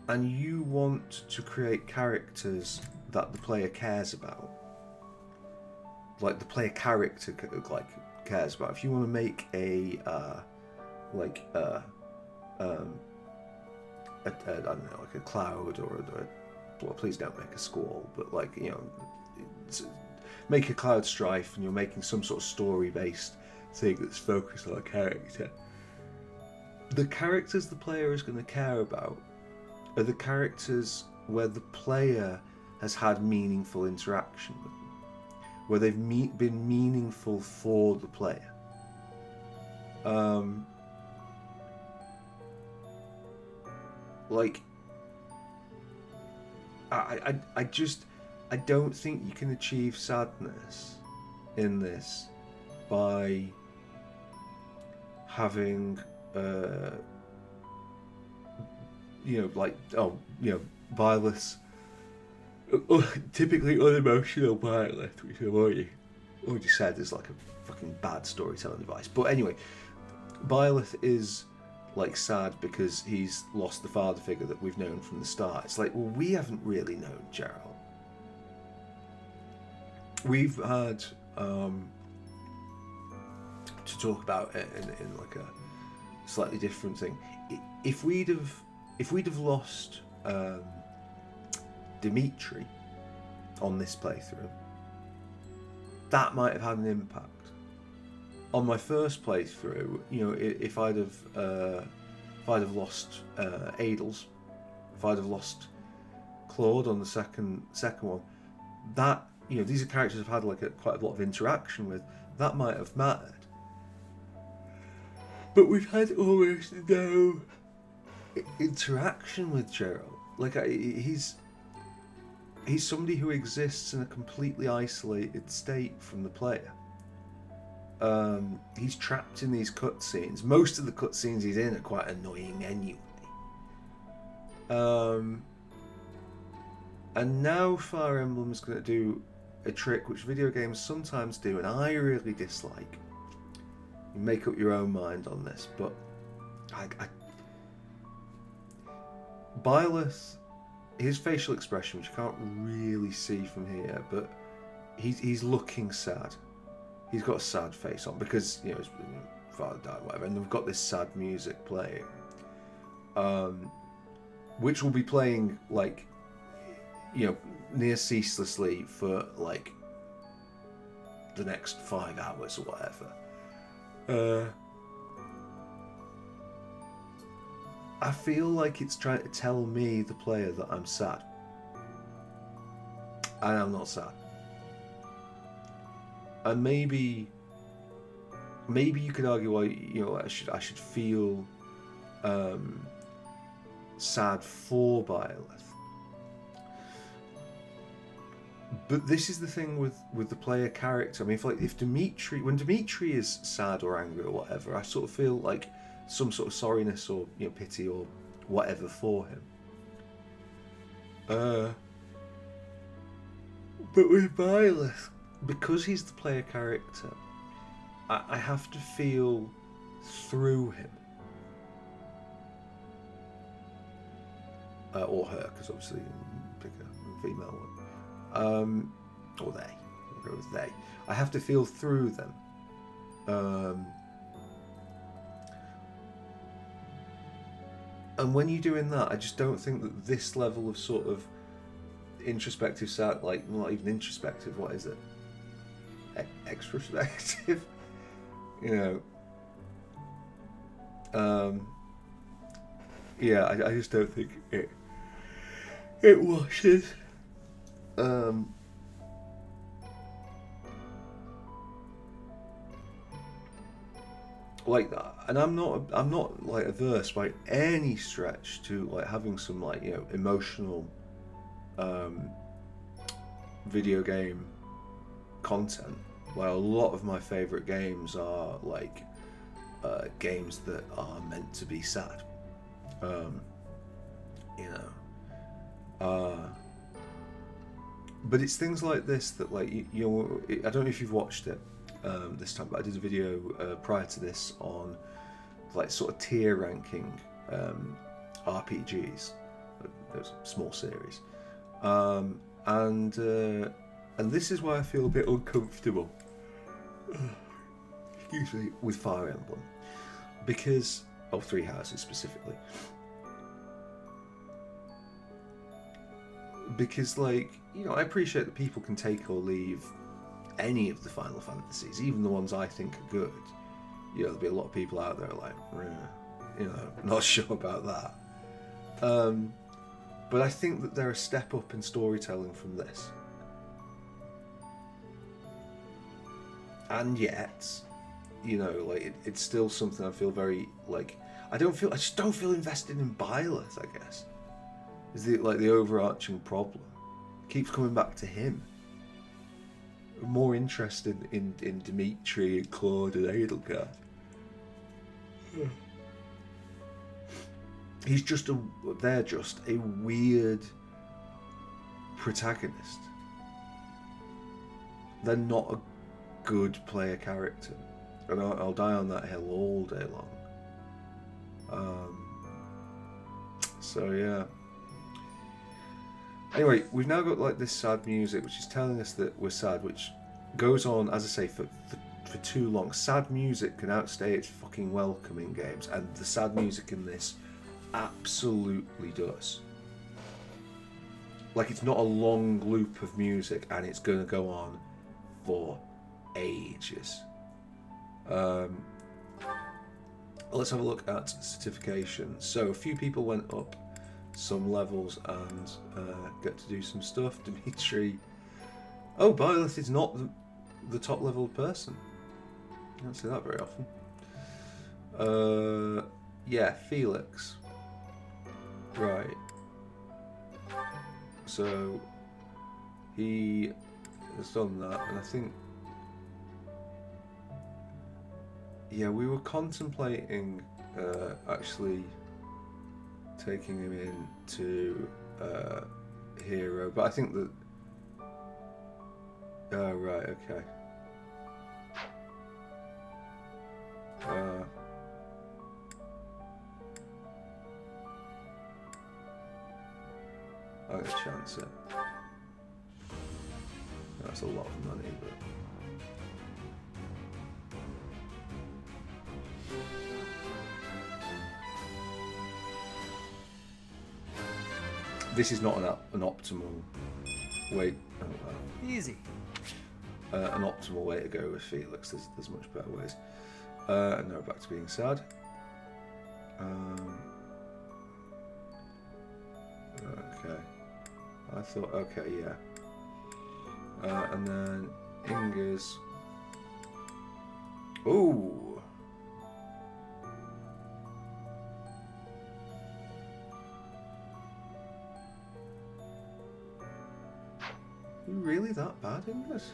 and you want to create characters that the player cares about, like the player character cares about. If you want to make I don't know, like a cloud or well, please don't make a squall, but like, you know, make a Cloud Strife, and you're making some sort of story-based thing that's focused on a character. The characters the player is going to care about are the characters where the player has had meaningful interaction with them, where they've been meaningful for the player. Like, I don't think you can achieve sadness in this by having, Byleth, typically unemotional Byleth, which I've already said is like a fucking bad storytelling device. But anyway, Byleth is like sad because he's lost the father figure that we've known from the start. It's like, well, we haven't really known Geralt. We've had to talk about it in like a slightly different thing. If we'd have lost Dimitri on this playthrough, that might have had an impact. On my first playthrough, you know, if I'd have lost Adels, if I'd have lost Claude on the second one, that, you know, these are characters I've had like quite a lot of interaction with. That might have mattered. But we've had almost no interaction with Geralt. Like, he's somebody who exists in a completely isolated state from the player. He's trapped in these cutscenes. Most of the cutscenes he's in are quite annoying anyway. And now Fire Emblem's going to do a trick which video games sometimes do, and I really dislike. You make up your own mind on this, but Byleth, his facial expression, which you can't really see from here, but he's looking sad. He's got a sad face on because, you know, his father died, whatever, and they've got this sad music playing, which will be playing, like, you know, near ceaselessly for like the next 5 hours or whatever. I feel like it's trying to tell me, the player, that I'm sad, and I'm not sad. And maybe maybe you could argue why I should feel sad for Byleth. But this is the thing with the player character. I mean, if Dimitri, when Dimitri is sad or angry or whatever, I sort of feel like some sort of sorriness or pity or whatever for him. But with Byleth, because he's the player character, I have to feel through him. Or her, because obviously pick a female one. Or they. We'll go with they. I have to feel through them. And when you're doing that, I just don't think that this level of sort of introspective sad, like not even introspective, what is it? Extrospective? Yeah, I just don't think it washes. Like that, and I'm not like averse by any stretch to like having some like emotional video game content. Like a lot of my favorite games are like games that are meant to be sad. But it's things like this that like I don't know if you've watched it this time, but I did a video prior to this on like sort of tier ranking RPGs. There's a small series, and this is why I feel a bit uncomfortable. Excuse me, with Fire Emblem, because Three Houses specifically. Because I appreciate that people can take or leave any of the Final Fantasies, even the ones I think are good. There'll be a lot of people out there like, not sure about that. But I think that they're a step up in storytelling from this. And yet, it's still something I feel very I just don't feel invested in Byleth, I guess. Is the overarching problem. Keeps coming back to him. I'm more interested in Dimitri and Claude and Edelgard. They're just a weird protagonist. They're not a good player character. And I'll die on that hill all day long. So yeah. Anyway, we've now got this sad music, which is telling us that we're sad, which goes on, as I say, for too long. Sad music can outstay its fucking welcome in games, and the sad music in this absolutely does. It's not a long loop of music, and it's going to go on for ages. Let's have a look at certification. So a few people went up some levels and get to do some stuff. Dimitri. Oh, Byleth is not the top level person. I don't see that very often. Yeah, Felix. Right. So he has done that, and I think. Yeah, we were contemplating actually taking him in to Hero, but I think that. Oh, right, okay. I'm gonna chance it. That's a lot of money, but. This is not an optimal way. Oh, well. Easy. An optimal way to go with Felix. There's much better ways. And now back to being sad. Okay. I thought. Okay, yeah. And then Inga's Ooh. You really that bad in this?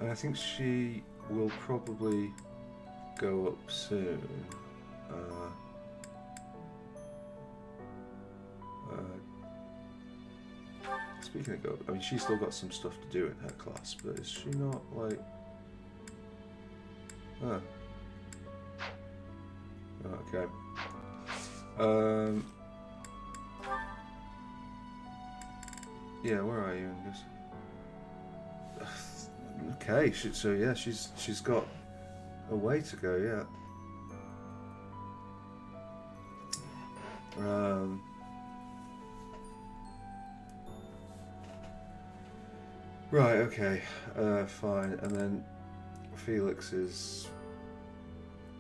And I think she will probably go up soon. Speaking of go, I mean, she's still got some stuff to do in her class, but is she not like? Oh. Okay. Yeah, where are you, Angus? Okay, so yeah, she's got a way to go, yeah. Right, okay, fine, and then Felix is,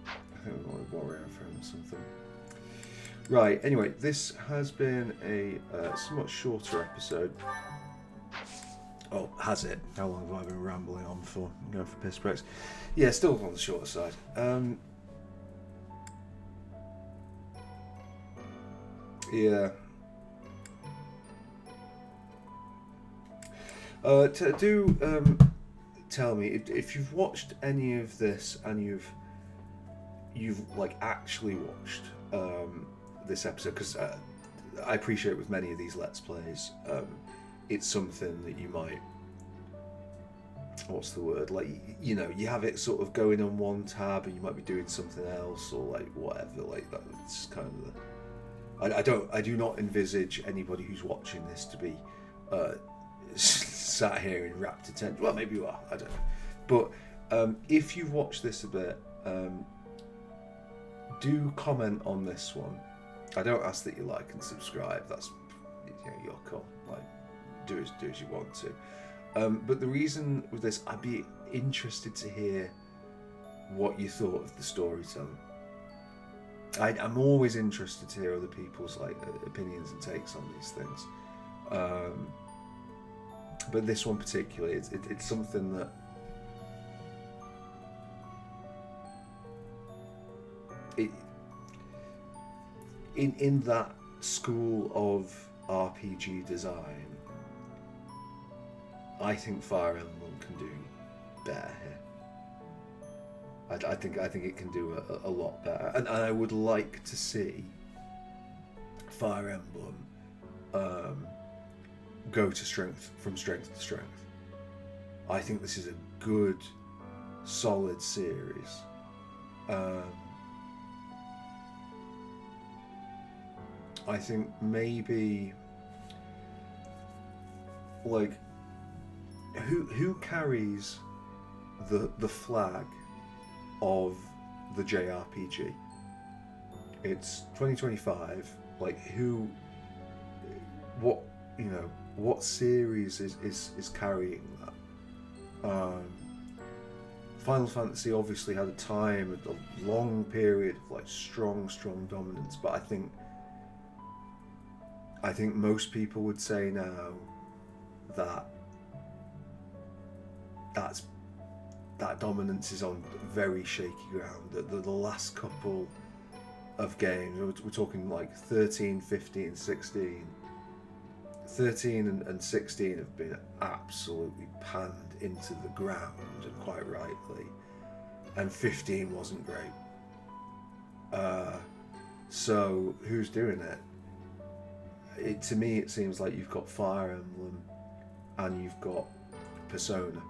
I think we're going to warrior for him or something. Right, anyway, this has been a somewhat shorter episode. Oh, has it? How long have I been rambling on for? I'm going for piss breaks. Yeah, still on the shorter side. Yeah. Tell me if you've watched any of this and you've like actually watched this episode, because I appreciate with many of these Let's Plays, it's something that you might, what's the word, like, you know, you have it sort of going on one tab and you might be doing something else or like whatever, like that's kind of the, I do not envisage anybody who's watching this to be sat here in rapt attention. Well, maybe you are, I don't know, but if you've watched this a bit, do comment on this one. I don't ask that you like and subscribe. That's, you know, your call. Like, do as you want to. But the reason with this, I'd be interested to hear what you thought of the storytelling. I'm always interested to hear other people's like opinions and takes on these things. But this one particularly, it's something that in that school of RPG design, I think Fire Emblem can do better here. I think it can do a lot better, and I would like to see Fire Emblem go to strength to strength. I think this is a good, solid series. I think maybe like who carries the flag of the JRPG? It's 2025. Like what series is carrying that? Final Fantasy obviously had a long period of like strong dominance, but I think most people would say now that dominance is on very shaky ground. The last couple of games, we're talking like 13, 15, 16. 13 and 16 have been absolutely panned into the ground, and quite rightly. And 15 wasn't great. So who's doing it? To me, it seems like you've got Fire Emblem and you've got Persona.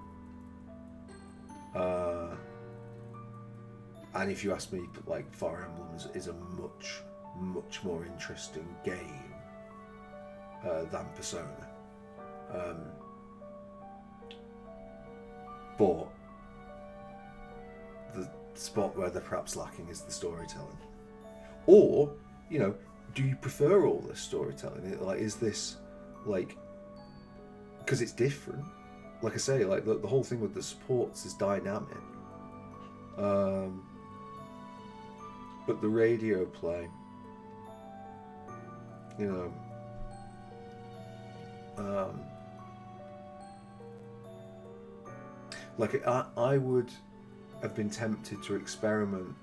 And if you ask me, like, Fire Emblem is a much more interesting game than Persona. But the spot where they're perhaps lacking is the storytelling. Or, you know, do you prefer all this storytelling? Like, is this, like, because it's different. Like I say, like, the whole thing with the supports is dynamic. But the radio play, you know, Like, I would have been tempted to experiment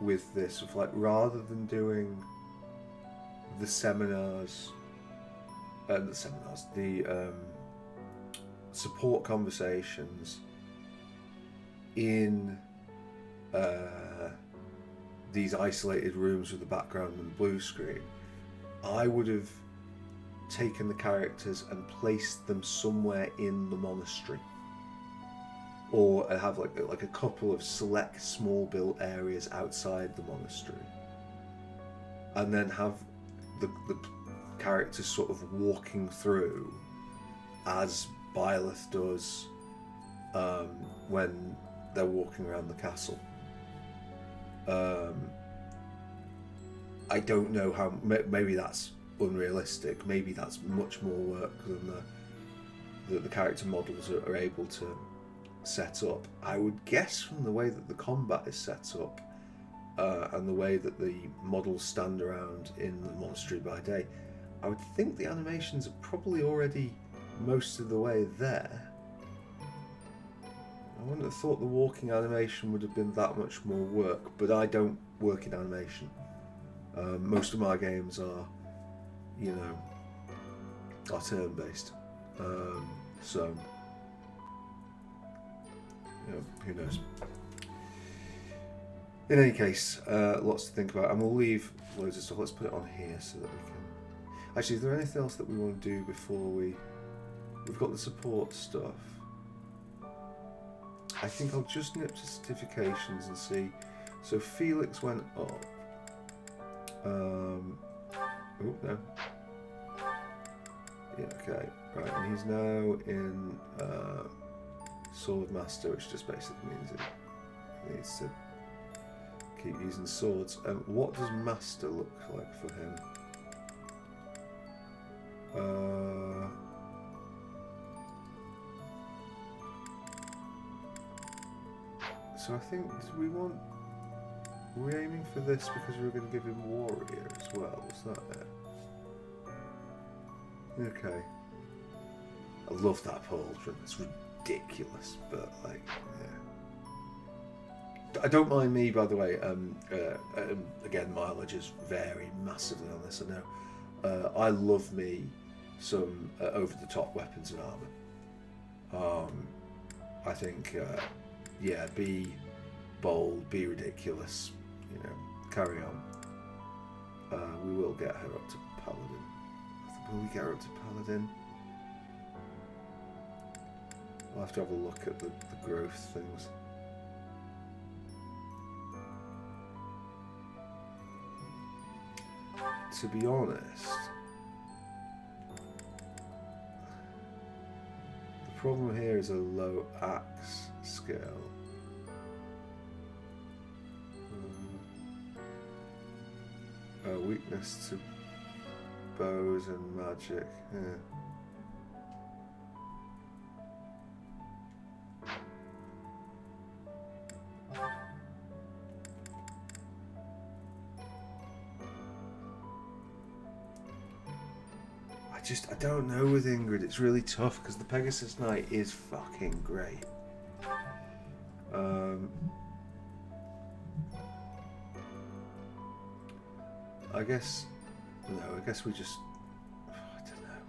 with this, with like, rather than doing the support conversations in these isolated rooms with the background and the blue screen, I would have taken the characters and placed them somewhere in the monastery, or have like a couple of select small built areas outside the monastery, and then have the characters sort of walking through as Byleth does when they're walking around the castle. I don't know how. Maybe that's unrealistic. Maybe that's much more work than the character models are able to set up. I would guess from the way that the combat is set up and the way that the models stand around in the monastery by day, I would think the animations are probably already most of the way there. I wouldn't have thought the walking animation would have been that much more work, but I don't work in animation. Most of my games are, are turn-based. So, who knows? In any case, lots to think about, and we'll leave loads of stuff. Let's put it on here so that we can... Actually, is there anything else that we want to do before we've got the support stuff? I think I'll just nip to certifications and see. So Felix went up. Oh no. Yeah, okay. Right, and he's now in Swordmaster, which just basically means he needs to keep using swords. What does Master look like for him? So I think, were we aiming for this because we were going to give him Warrior as well? Was that it? Okay. I love that pauldron. It's ridiculous, but like, yeah. I don't mind me, by the way. Again, mileage is vary massively on this. I know. I love me some over-the-top weapons and armor. I think. Yeah, be bold, be ridiculous, carry on. We will get her up to Paladin. Will we get her up to Paladin? We'll have to have a look at the growth things. To be honest, the problem here is a low axe skill. Weakness to bows and magic. Yeah. I don't know with Ingrid. It's really tough because the Pegasus Knight is fucking great. I guess we just... I don't know.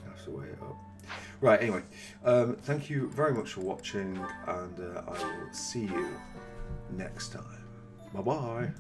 I have to weigh it up. Right, anyway. Thank you very much for watching, and I will see you next time. Bye-bye.